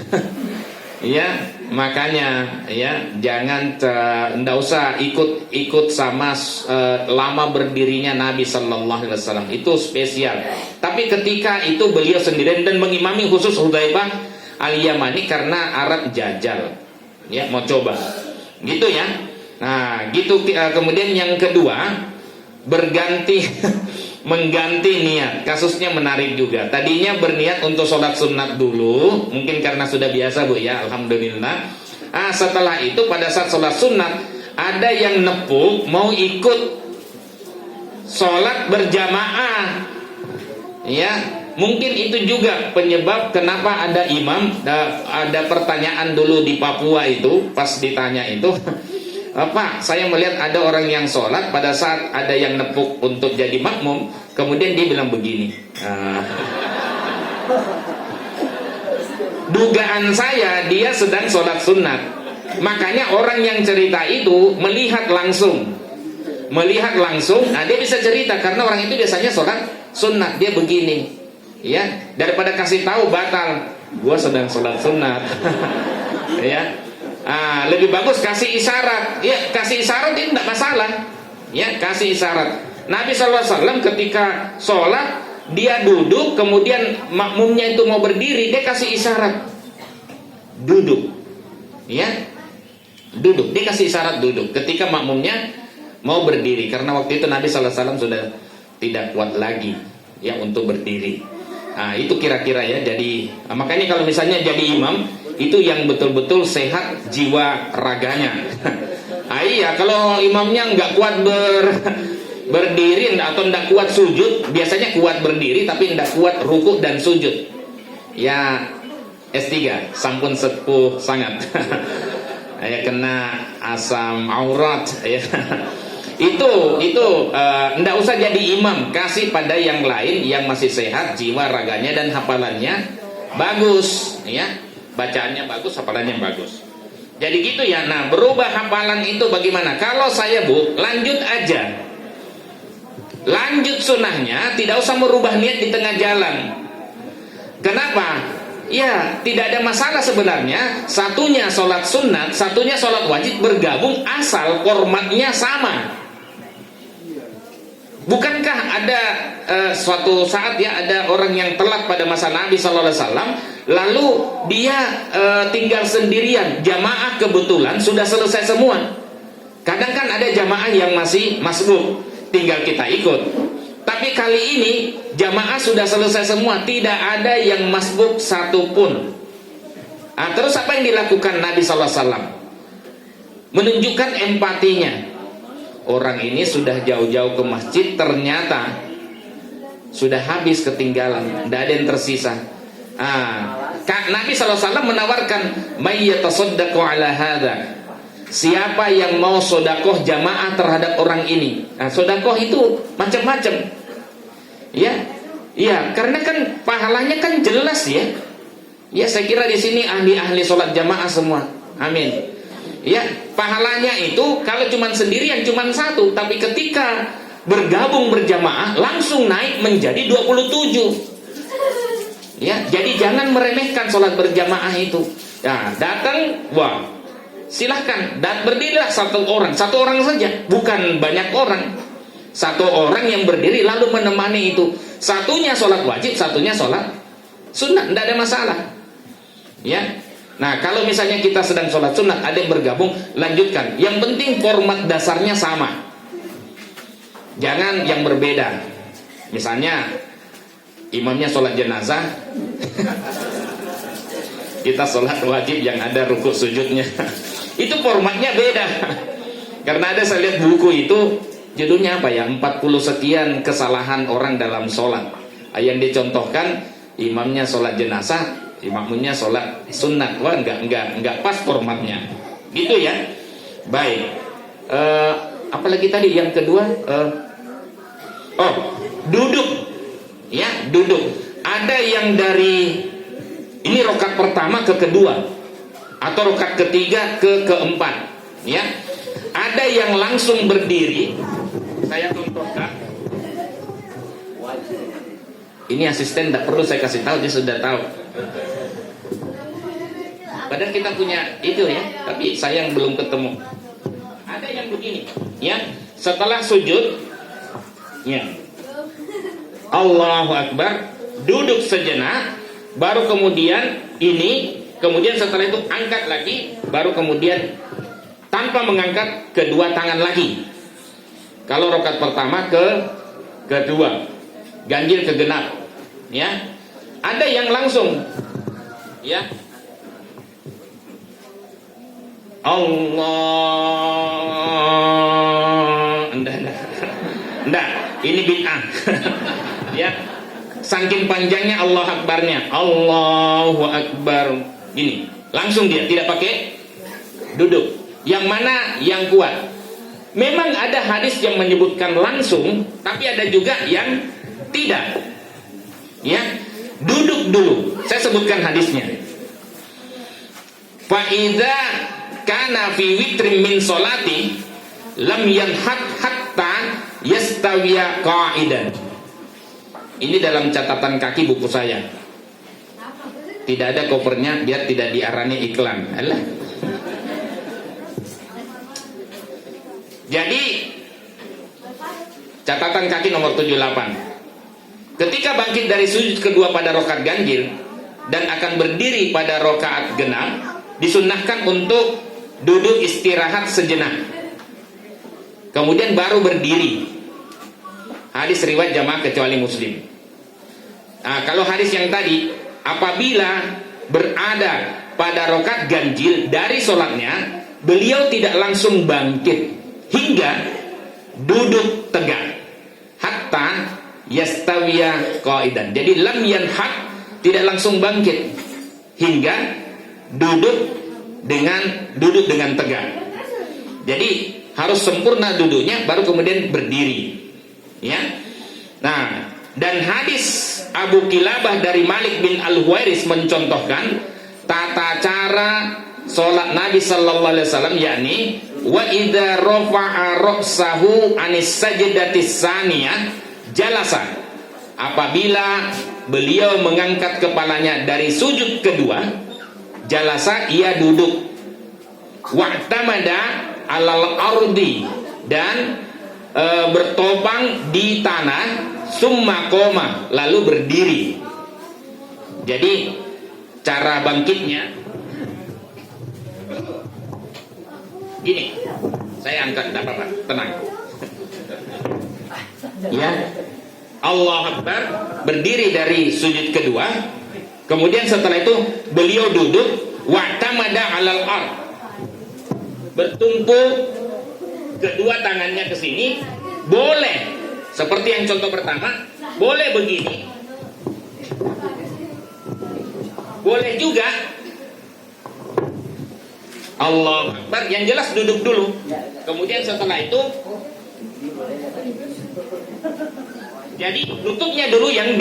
Ya, makanya ya jangan ndak usah ikut sama lama berdirinya Nabi sallallahu alaihi wasallam. Itu spesial. Tapi ketika itu beliau sendirian dan mengimami, khusus Hudzaifah al-Yamani karena Arab jajal. Ya, mau coba. Gitu ya. Nah, gitu. Kemudian yang kedua, mengganti niat. Kasusnya menarik juga. Tadinya berniat untuk sholat sunat dulu, mungkin karena sudah biasa Bu ya, alhamdulillah. Setelah itu pada saat sholat sunat ada yang nepuk mau ikut sholat berjamaah. Ya, mungkin itu juga penyebab kenapa ada imam. Ada pertanyaan dulu di Papua itu, pas ditanya itu, Pak, saya melihat ada orang yang sholat pada saat ada yang nepuk untuk jadi makmum, kemudian dia bilang begini. Dugaan saya dia sedang sholat sunat. Makanya orang yang cerita itu melihat langsung. Nah, dia bisa cerita karena orang itu biasanya sholat sunat. Dia begini, ya, daripada kasih tahu batal, gua sedang sholat sunat. Ya. Lebih bagus kasih isyarat. Ya, kasih isyarat itu tidak masalah. Ya, kasih isyarat. Nabi SAW ketika sholat, dia duduk, kemudian makmumnya itu mau berdiri, dia kasih isyarat duduk. Ya, duduk. Dia kasih isyarat duduk ketika makmumnya mau berdiri, karena waktu itu Nabi SAW sudah tidak kuat lagi ya untuk berdiri. Itu kira-kira ya. Jadi makanya kalau misalnya jadi imam itu yang betul-betul sehat jiwa raganya. Iya, kalau imamnya nggak kuat berdiri atau nggak kuat sujud, biasanya kuat berdiri tapi nggak kuat rukuk dan sujud. Ya S3, sampun sepuh sangat. Ya kena asam aurat ya. Itu ndak usah jadi imam, kasih pada yang lain yang masih sehat jiwa raganya dan hafalannya bagus ya. Bacaannya bagus, hafalannya bagus. Jadi gitu ya. Nah, berubah hafalan itu bagaimana? Kalau saya Bu, lanjut aja. Lanjut sunnahnya, tidak usah merubah niat di tengah jalan. Kenapa? Ya, tidak ada masalah sebenarnya. Satunya sholat sunat, satunya sholat wajib bergabung asal formatnya sama. Bukankah ada suatu saat ya ada orang yang telat pada masa Nabi sallallahu alaihi wasallam, lalu dia tinggal sendirian, jamaah kebetulan sudah selesai semua. Kadang kan ada jamaah yang masih masbuk, tinggal kita ikut. Tapi kali ini jamaah sudah selesai semua, tidak ada yang masbuk satupun. Terus apa yang dilakukan Nabi SAW? Menunjukkan empatinya. Orang ini sudah jauh-jauh ke masjid, ternyata sudah habis ketinggalan, tidak ada yang tersisa. Nabi SAW menawarkan, "May yatasaddaqu ala hadza." Siapa yang mau sodakoh jamaah terhadap orang ini? Sodakoh itu macam-macam. Ya, karena kan pahalanya kan jelas ya. Ya, saya kira di sini ahli-ahli sholat jamaah semua. Amin. Ya, pahalanya itu kalau cuma sendirian cuma satu, tapi ketika bergabung berjamaah langsung naik menjadi 27. Ya, jadi jangan meremehkan sholat berjamaah itu. Ya, datang, wah, silahkan, berdirilah satu orang saja, bukan banyak orang. Satu orang yang berdiri lalu menemani itu. Satunya sholat wajib, satunya sholat sunnah, tidak ada masalah. Ya. Nah, kalau misalnya kita sedang sholat sunnah, ada yang bergabung, lanjutkan. Yang penting format dasarnya sama. Jangan yang berbeda. Misalnya imamnya sholat jenazah, kita sholat wajib yang ada rukuk sujudnya. Itu formatnya beda. Karena ada, saya lihat buku itu judulnya apa ya, 40 sekian kesalahan orang dalam sholat. Yang dicontohkan imamnya sholat jenazah, imamnya sholat sunat. Wah, enggak pas formatnya. Gitu ya. Baik. Apalagi tadi yang kedua, duduk. Ya, duduk. Ada yang dari ini rokat pertama ke kedua, atau rokat ketiga ke keempat. Ya. Ada yang langsung berdiri. Saya contohkan. Ini asisten tidak perlu saya kasih tahu, dia sudah tahu. Padahal kita punya itu ya, tapi sayang belum ketemu. Ada yang begini, ya. Setelah sujud, ya, Allahu Akbar, duduk sejenak, baru kemudian ini, kemudian setelah itu angkat lagi, baru kemudian tanpa mengangkat kedua tangan lagi. Kalau rokat pertama ke kedua, ganjil ke genap, ya. Ada yang langsung, ya, Allah, enggak, ini bid'ah. Ya, saking panjangnya Allah Akbarnya, Allahu Akbar, gini, langsung dia tidak pakai duduk. Yang mana yang kuat? Memang ada hadis yang menyebutkan langsung, tapi ada juga yang tidak. Ya, duduk dulu. Saya sebutkan hadisnya. Fa idza kana fi witrin min salati lam yanhat hatta yastawiya qa'idan. Ini dalam catatan kaki buku saya. Tidak ada covernya biar tidak diarani iklan. Alah. Jadi catatan kaki nomor 78. Ketika bangkit dari sujud kedua pada rokaat ganjil dan akan berdiri pada rokaat genap, disunnahkan untuk duduk istirahat sejenak, kemudian baru berdiri. Hadis riwayat jamaah kecuali Muslim. Nah, kalau hadis yang tadi, apabila berada pada rokaat ganjil dari sholatnya, beliau tidak langsung bangkit hingga duduk tegak hatta yastawiya qa'idan. Jadi lam yanhat, tidak langsung bangkit hingga duduk dengan tegak. Jadi harus sempurna duduknya baru kemudian berdiri. Ya. Nah, dan hadis Abu Kilabah dari Malik bin Al-Huwairis mencontohkan tata cara sholat Nabi sallallahu alaihi wasallam, yakni wa idza rafa'a ra'sahu anis sajdatis saniyah jalasa. Apabila beliau mengangkat kepalanya dari sujud kedua, jalasa, ia duduk. Wa'tamada alal ardi, dan bertopang di tanah, summa qoma, lalu berdiri. Jadi cara bangkitnya gini, saya angkat, tidak apa-apa, tenang. Ya, Allah Akbar, berdiri dari sujud kedua, kemudian setelah itu beliau duduk, wa'tamada 'alal ard, bertumpu kedua tangannya ke sini, boleh seperti yang contoh pertama, boleh begini, boleh juga Allah Akbar, yang jelas duduk dulu. Kemudian setelah itu, jadi lututnya dulu yang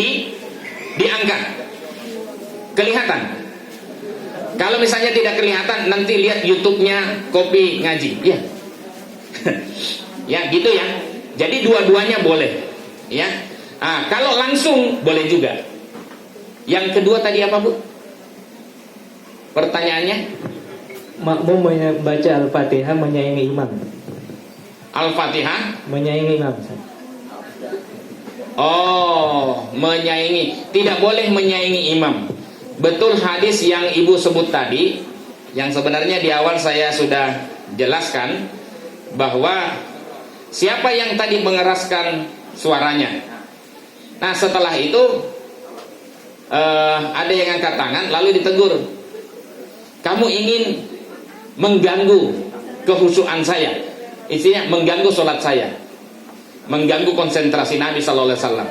diangkat, kelihatan. Kalau misalnya tidak kelihatan, nanti lihat YouTube-nya Kopi Ngaji, ya. Ya gitu ya. Jadi dua-duanya boleh, ya. Kalau langsung boleh juga. Yang kedua tadi apa, Bu? Pertanyaannya? Makmum membaca Al-Fatihah menyaingi imam. Al-Fatihah Menyaingi imam. Oh, menyaingi. Tidak boleh menyaingi imam. Betul hadis yang Ibu sebut tadi, yang sebenarnya di awal saya sudah jelaskan, bahwa siapa yang tadi mengeraskan suaranya. Nah setelah itu ada yang angkat tangan lalu ditegur, kamu ingin mengganggu kehusuan saya, isinya mengganggu sholat saya, mengganggu konsentrasi Nabi Sallallahu Alaihi Wasallam.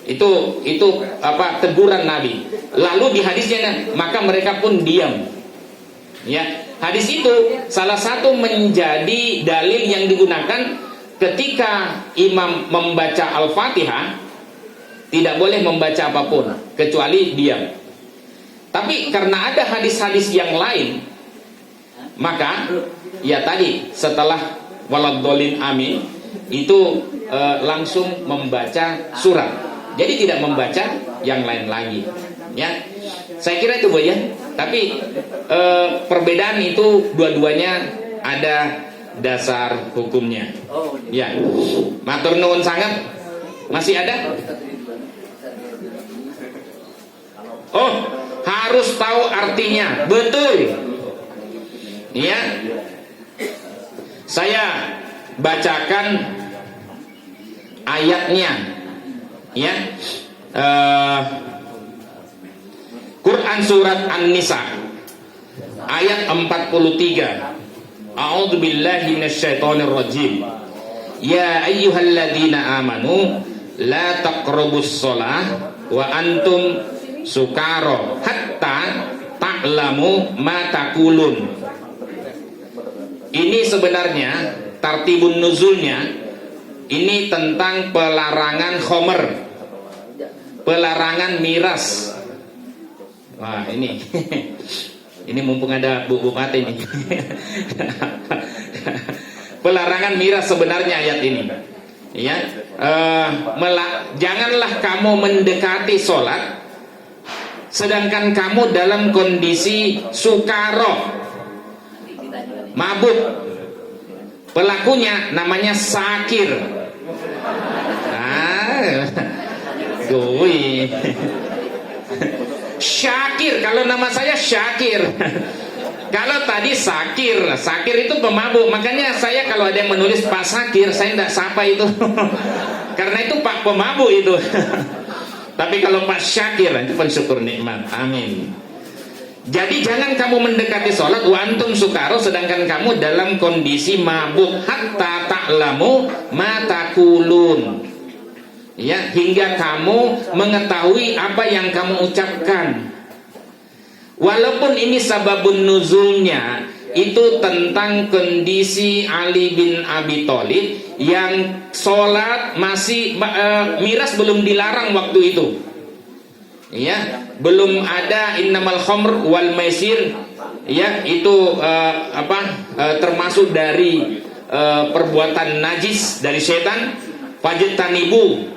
Itu apa, teguran Nabi. Lalu di hadisnya, maka mereka pun diam. Ya, hadis itu salah satu menjadi dalil yang digunakan ketika imam membaca Al-Fatihah, tidak boleh membaca apapun kecuali diam. Tapi karena ada hadis-hadis yang lain, maka ya tadi setelah waladhdallin amin itu langsung membaca surat. Jadi tidak membaca yang lain lagi. Ya, saya kira itu, Bu, ya. Tapi perbedaan itu dua-duanya ada dasar hukumnya. Ya, matur nuwun sangat. Masih ada? Oh, harus tahu artinya. Betul. Ya. Saya bacakan ayatnya. Ya. Quran surat An-Nisa ayat 43. A'udzu billahi minasyaitonir rajim. Ya ayyuhalladzina amanu la taqrabus shalah wa antum sukara hatta ta'lamu ma taqulun. Ini sebenarnya tartibun nuzulnya ini tentang pelarangan khomer, pelarangan miras. Wah, ini ini mumpung ada Bu Mate ini. Pelarangan miras sebenarnya ayat ini. Ya, janganlah kamu mendekati sholat sedangkan kamu dalam kondisi sukaro, mabuk. Pelakunya namanya sakir. Syakir, kalau nama saya Syakir. Kalau tadi Sakir, Sakir itu pemabuk. Makanya saya kalau ada yang menulis Pak Sakir, saya tidak sapa itu. Karena itu Pak pemabuk itu. Tapi kalau Pak Syakir, itu pensyukur nikmat. Amin. Jadi jangan kamu mendekati sholat wa antum sukaro sedangkan kamu dalam kondisi mabuk hatta ta'lamu ma taqulun. Ya, hingga kamu mengetahui apa yang kamu ucapkan. Walaupun ini sababun nuzulnya itu tentang kondisi Ali bin Abi Thalib yang sholat masih miras belum dilarang waktu itu. Ya, belum ada innamal khamr wal maisir, ya, itu termasuk dari perbuatan najis dari setan. Fajtanibu,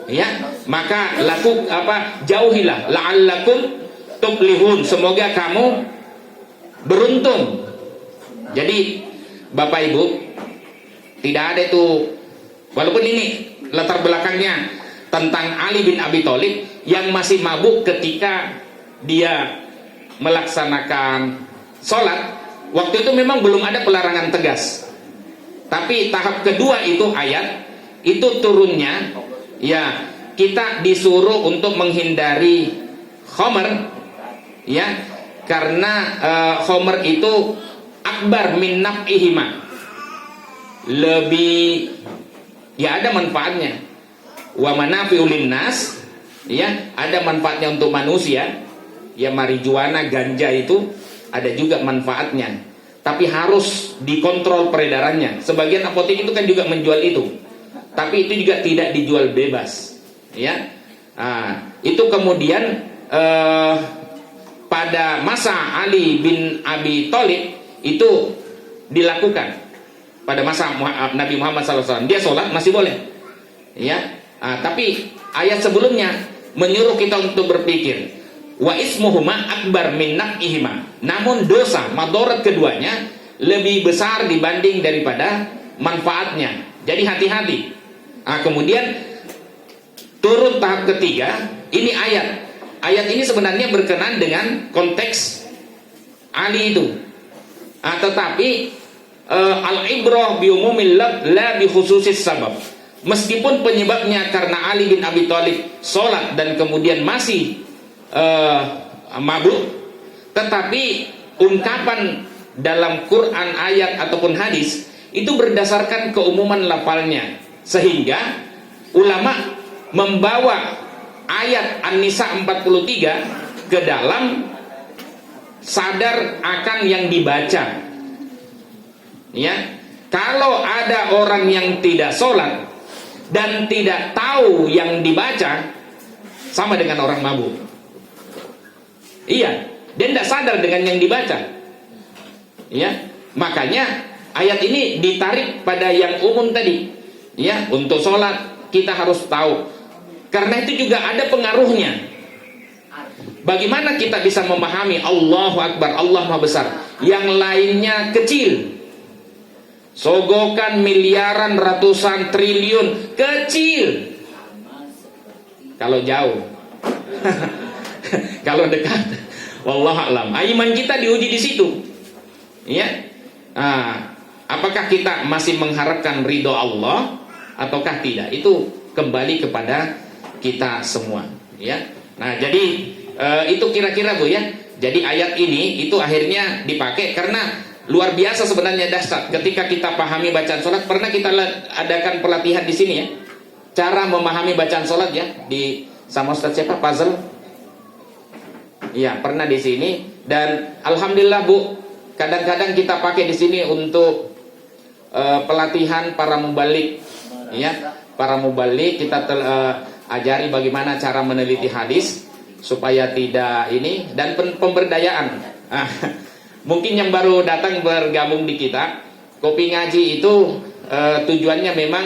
ya, maka jauhilah la'allakum tuflihun, semoga kamu beruntung. Jadi Bapak Ibu, tidak ada itu, walaupun ini latar belakangnya tentang Ali bin Abi Thalib yang masih mabuk ketika dia melaksanakan sholat. Waktu itu memang belum ada pelarangan tegas, tapi tahap kedua itu ayat itu turunnya, ya, kita disuruh untuk menghindari khomer, ya, karena khomer itu akbar min naf'ihima, lebih ya ada manfaatnya. Wa manafi'ul linnas, ya ada manfaatnya untuk manusia. Ya marijuana, ganja itu ada juga manfaatnya, tapi harus dikontrol peredarannya. Sebagian apotek itu kan juga menjual itu, tapi itu juga tidak dijual bebas, ya. Itu kemudian pada masa Ali bin Abi Thalib itu dilakukan. Pada masa Nabi Muhammad SAW dia sholat masih boleh, ya. Tapi ayat sebelumnya menyuruh kita untuk berpikir, wa ismuhuma akbar min naf'ihima. Namun dosa, madarat keduanya lebih besar dibanding daripada manfaatnya. Jadi hati-hati. Kemudian turun tahap ketiga, ini ayat. Ayat ini sebenarnya berkenaan dengan konteks Ali itu. Tetapi al-ibrah bi umumil lab la bi khususis sabab. Meskipun penyebabnya karena Ali bin Abi Thalib sholat dan kemudian masih mabuk, tetapi ungkapan dalam Quran, ayat ataupun hadis itu berdasarkan keumuman lafalnya, sehingga ulama membawa ayat An-Nisa 43 ke dalam sadar akan yang dibaca. Ya, kalau ada orang yang tidak sholat dan tidak tahu yang dibaca, sama dengan orang mabuk. Iya, dia tidak sadar dengan yang dibaca. Ya, makanya ayat ini ditarik pada yang umum tadi. Ya, untuk sholat kita harus tahu, karena itu juga ada pengaruhnya. Bagaimana kita bisa memahami Allahu Akbar, Allah Maha Besar, yang lainnya kecil, sogokan miliaran, ratusan triliun, kecil. Kalau jauh, kalau dekat, wallahu a'lam. Iman kita diuji di situ. Ya, apakah kita masih mengharapkan ridho Allah ataukah tidak? Itu kembali kepada kita semua. Ya, nah jadi itu kira-kira Bu ya. Jadi ayat ini itu akhirnya dipakai karena luar biasa sebenarnya dahsyat. Ketika kita pahami bacaan sholat, pernah kita adakan pelatihan di sini ya, cara memahami bacaan sholat ya, di sama Ustaz siapa, Puzzle. Iya, pernah di sini. Dan alhamdulillah Bu, kadang-kadang kita pakai di sini untuk pelatihan para mubalik, ya, para mubalik kita ajari bagaimana cara meneliti hadis supaya tidak ini, dan pemberdayaan. Mungkin yang baru datang bergabung di kita, kopi ngaji itu tujuannya memang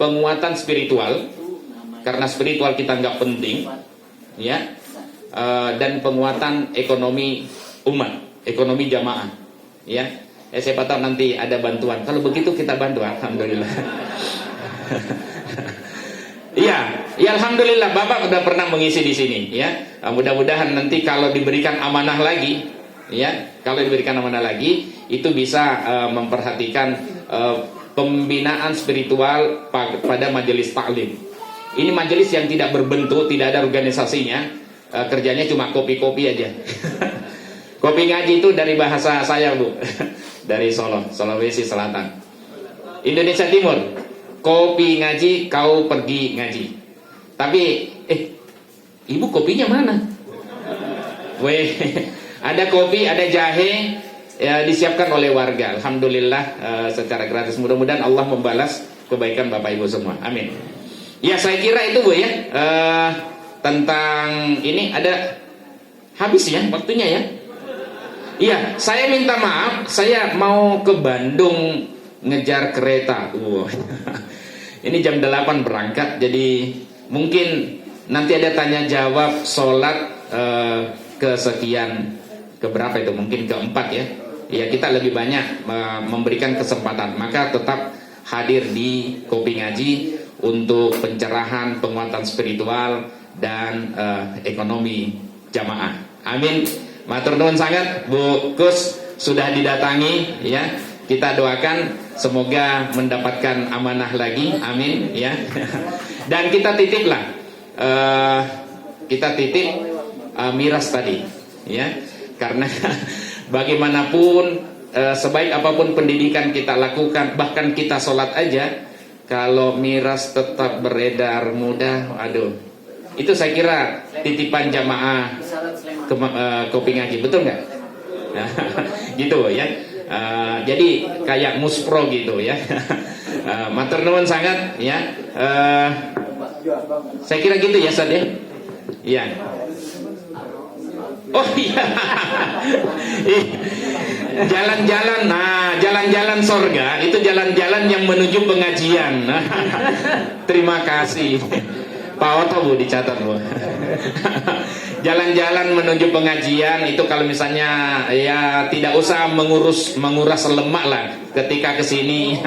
penguatan spiritual, karena spiritual kita nggak penting, ya, dan penguatan ekonomi umat, ekonomi jamaah, ya. Siapa tahu nanti ada bantuan. Kalau begitu kita bantu, alhamdulillah. Iya, ya alhamdulillah Bapak sudah pernah mengisi di sini, ya. Mudah-mudahan nanti kalau diberikan amanah lagi, ya, kalau diberikan amanah lagi, itu bisa memperhatikan pembinaan spiritual pada majelis taklim. Ini majelis yang tidak berbentuk, tidak ada organisasinya, kerjanya cuma kopi-kopi aja. Kopi ngaji itu dari bahasa saya Bu, dari Solo, Sulawesi Selatan, Indonesia Timur. Kopi ngaji, kau pergi ngaji. Tapi ibu kopinya mana? Weh, ada kopi, ada jahe, ya, disiapkan oleh warga. Alhamdulillah secara gratis. Mudah-mudahan Allah membalas kebaikan Bapak Ibu semua. Amin. Ya, saya kira itu Bu ya. Tentang ini ada habis ya waktunya ya. Iya, saya minta maaf, saya mau ke Bandung ngejar kereta. Ini jam 8 berangkat, jadi mungkin nanti ada tanya jawab sholat kesekian, keberapa itu, mungkin keempat ya. Ya, kita lebih banyak memberikan kesempatan, maka tetap hadir di Kopi Ngaji untuk pencerahan, penguatan spiritual dan ekonomi jamaah. Amin. Matur nuwun sangat Bu Kus sudah didatangi ya. Kita doakan semoga mendapatkan amanah lagi, amin ya. Dan kita titiplah, kita titip miras tadi. ya, karena bagaimanapun sebaik apapun pendidikan kita lakukan, bahkan kita sholat aja, kalau miras tetap beredar mudah, aduh, itu saya kira titipan jamaah kopi ngaji, betul nggak? Gitu ya. Jadi kayak muspro gitu ya. Matur nuwun sangat ya. Saya kira gitu ya Ustaz ya. Iya. Oh iya. Jalan-jalan, jalan-jalan sorga itu jalan-jalan yang menuju pengajian. Terima kasih. Pak Oto Bu dicatat Bu. Jalan-jalan menuju pengajian itu kalau misalnya ya tidak usah menguras lemak lah ketika kesini.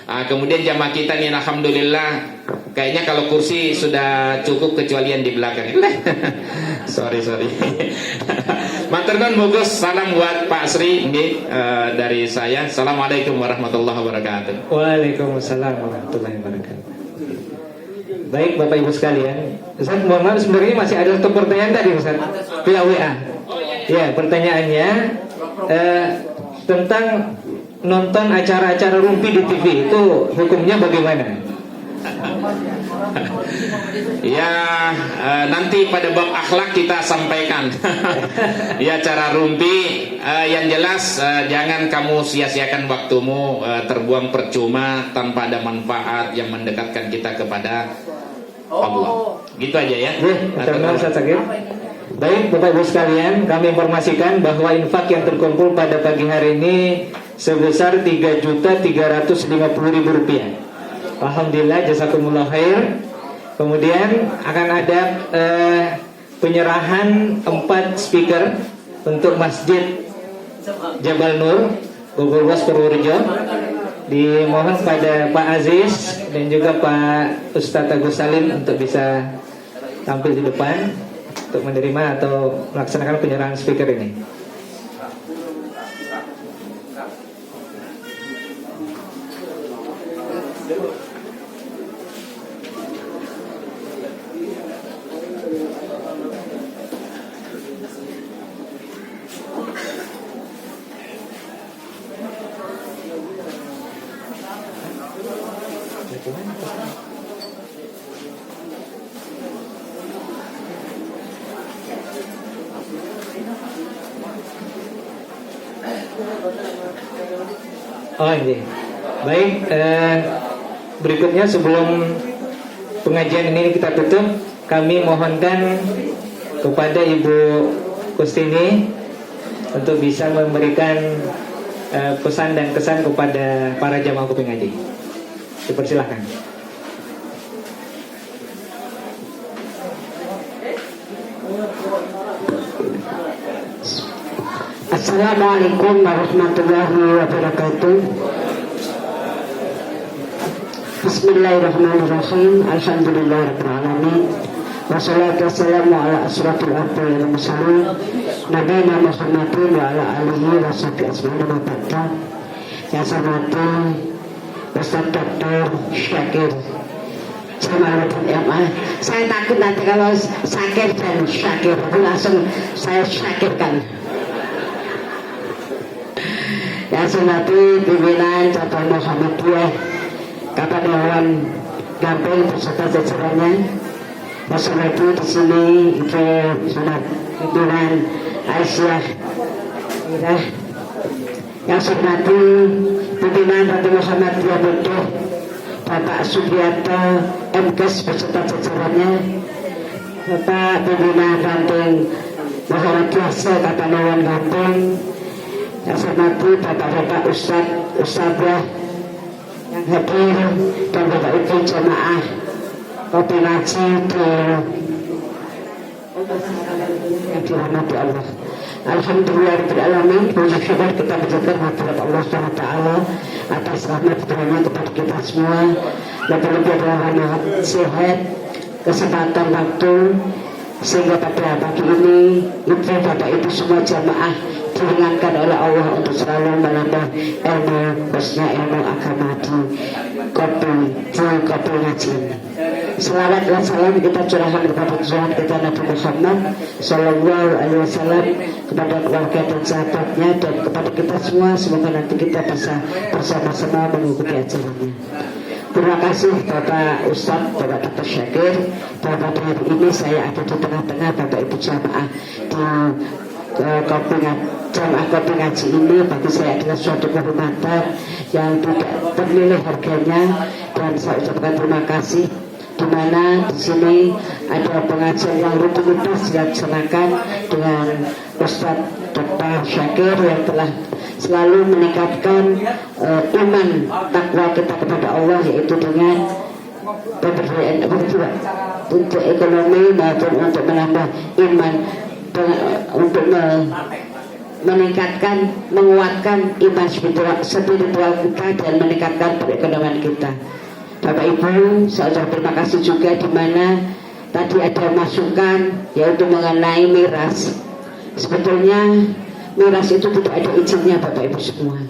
Kemudian jamaah kita nih alhamdulillah kayaknya kalau kursi sudah cukup kecuali yang di belakang. sorry. Matur nuwun Bagus, salam buat Pak Sri dari saya. Assalamualaikum warahmatullahi wabarakatuh. Waalaikumsalam warahmatullahi wabarakatuh. Baik Bapak Ibu sekalian, Ustaz mohon maaf sebenarnya masih ada satu pertanyaan tadi Ustaz via WA. Ya, pertanyaannya tentang nonton acara-acara rumpi di TV itu hukumnya bagaimana? Ya nanti pada bab akhlak kita sampaikan. Ya cara rumpi yang jelas jangan kamu sia-siakan waktumu terbuang percuma tanpa ada manfaat yang mendekatkan kita kepada Allah. Gitu aja ya. Baik Bapak Ibu sekalian, kami informasikan bahwa infak yang terkumpul pada pagi hari ini sebesar Rp3.350.000. Alhamdulillah, jazakumullah khair. Kemudian akan ada penyerahan 4 speaker untuk Masjid Jabal Nur Bogor Purworejo. Dimohon pada Pak Aziz dan juga Pak Ustadz Agus Salim untuk bisa tampil di depan untuk menerima atau melaksanakan penyerahan speaker ini. Oh ini, baik. Berikutnya sebelum pengajian ini kita tutup, kami mohonkan kepada Ibu Kustini untuk bisa memberikan pesan dan kesan kepada para jamaah Kopi Ngaji. Dipersilahkan. Assalamualaikum warahmatullahi wabarakatuh. Bismillahirrahmanirrahim. Alhamdulillahirabbil alamin. Wassalatu wassalamu ala asyrafil anbiya'i wal mursalin nabiyina Muhammadin wa ala alihi wa sahbihi ajma'in wa ba'd. Yang saya hormati Ustaz Dr. Syakir Jamaluddin MA. Saya takut nanti kalau Syakir dan Syakir itu langsung saya syakirkan. Yang senati pimpinan cabang Muhammadiyah Kata Dewan Gamping beserta jajarannya. Yang senati di sini Ibu Sunat pimpinan Aisyah Irah. Yang senati pimpinan Ratu Muhammadiyah Butuh Bapak Subianto MKes beserta jajarannya. Bapak pimpinan Ranting Muhammadiyah Kata Dewan Gamping. Yang saya hormati Bapak-Bapak Ustadzah yang hadir dan Bapak Ibu jemaah Kopi Ngaji yang dirahmati Allah. Alhamdulillahirabbil alamin. Bersyukur kita menjaga hadirat Allah SWT atas rahmat fitrahnya kepada kita semua. Lebih-lebih adalah sehat, kesempatan waktu, sehingga pada pagi ini Ibu Bapak Ibu semua jamaah diingatkan oleh Allah untuk selalu menambah ilmu, khususnya ilmu agama di Kopi Ngaji. selawat dan salam kita curahkan kepada Tuhan kita Nabi Muhammad Sallallahu Alaihi Wasallam, kepada keluarga dan sahabatnya, dan kepada kita semua. Semoga nanti kita bisa bersama-sama mengikuti acaranya. Terima kasih Bapak Ustadz, Bapak Dr. Syakir. Pada hari ini saya ada di tengah-tengah Bapak Ibu jamaah di jamaah kopi ngaji ini. Bagi saya adalah suatu kehormatan yang tidak ternilai harganya, dan saya ucapkan terima kasih. Di mana di sini ada pengajian yang rutinitas dilaksanakan dengan Ustadz Dr. Syakir yang telah selalu meningkatkan iman takwa kita kepada Allah, yaitu dengan pemberdayaan untuk ekonomi maupun untuk menambah iman, untuk meningkatkan, menguatkan iman spiritual kita dan meningkatkan perekonomian kita. Bapak Ibu, saya ucapkan terima kasih juga, di mana tadi ada masukan yaitu mengenai miras. Sebetulnya miras itu tidak ada izinnya Bapak Ibu semua.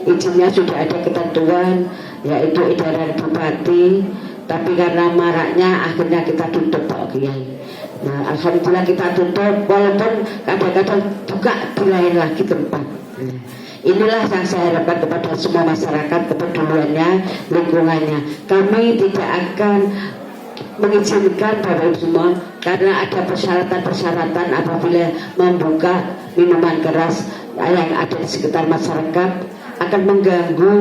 Izinnya sudah ada ketentuan, yaitu edaran Bupati, tapi karena maraknya akhirnya kita tutup Pak Kiai. Nah, alhamdulillah kita tutup, walaupun kadang-kadang buka di lain lagi tempat. Inilah yang saya harapkan kepada semua masyarakat, kepeduliannya, lingkungannya. Kami tidak akan mengizinkan Bapak Ibu semua, karena ada persyaratan-persyaratan apabila membuka minuman keras yang ada di sekitar masyarakat akan mengganggu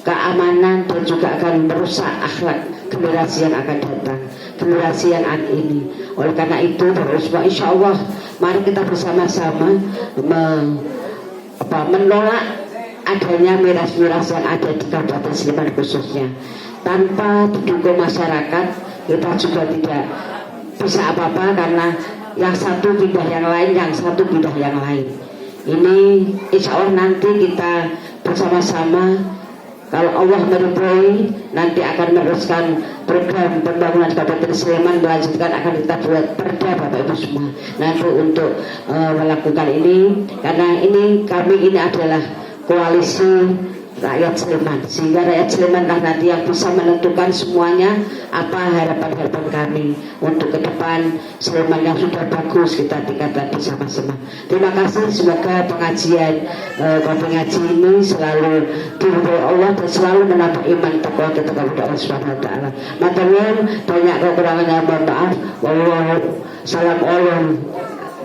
keamanan dan juga akan merusak akhlak generasi yang akan datang, generasi yang ini. Oleh karena itu, Bapak Ibu semua, insya Allah mari kita bersama-sama menolak adanya miras-miras yang ada di Kabupaten Sleman khususnya. Tanpa didukung masyarakat, kita juga tidak bisa apa-apa, karena yang satu pindah yang lain, yang satu pindah yang lain. Ini insya Allah nanti kita bersama-sama, kalau Allah meridhoi, nanti akan meneruskan program pembangunan Kabupaten Sleman, melanjutkan akan kita buat perda Bapak Ibu semua nanti untuk melakukan ini, karena kami ini adalah koalisi rakyat Sleman, sehingga rakyat Sleman lah nanti yang bisa menentukan semuanya apa harapan-harapan kami untuk ke depan Sleman yang sudah bagus kita tingkatkan bersama-sama. Terima kasih, semoga pengajian kopi ngaji ini selalu diridhoi Allah dan selalu menambah iman takwa kita kepada Allah Subhanahu wa taala. Maturnuwun, banyak kekurangannya, mohon maaf.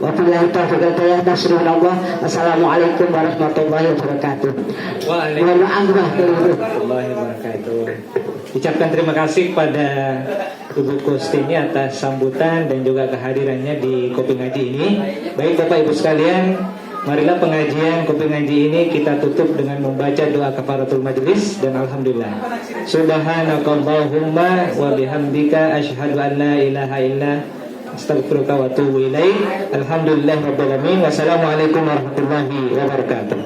Wabillahi taufiq wal hidayah. Nasrullah. Assalamualaikum warahmatullahi wabarakatuh. Waalaikumsalam warahmatullahi wabarakatuh. Ucapkan terima kasih kepada Ibu Kustini atas sambutan dan juga kehadirannya di Kopi Ngaji ini. Baik Bapak Ibu sekalian, marilah pengajian Kopi Ngaji ini kita tutup dengan membaca doa kafaratul majelis, dan alhamdulillah. Subhanakallahumma wa bihamdika asyhadu an la ilaha illa astaghfiruka wa atubu ilaik. Alhamdulillahirabbil alamin. Wassalamualaikum warahmatullahi wabarakatuh.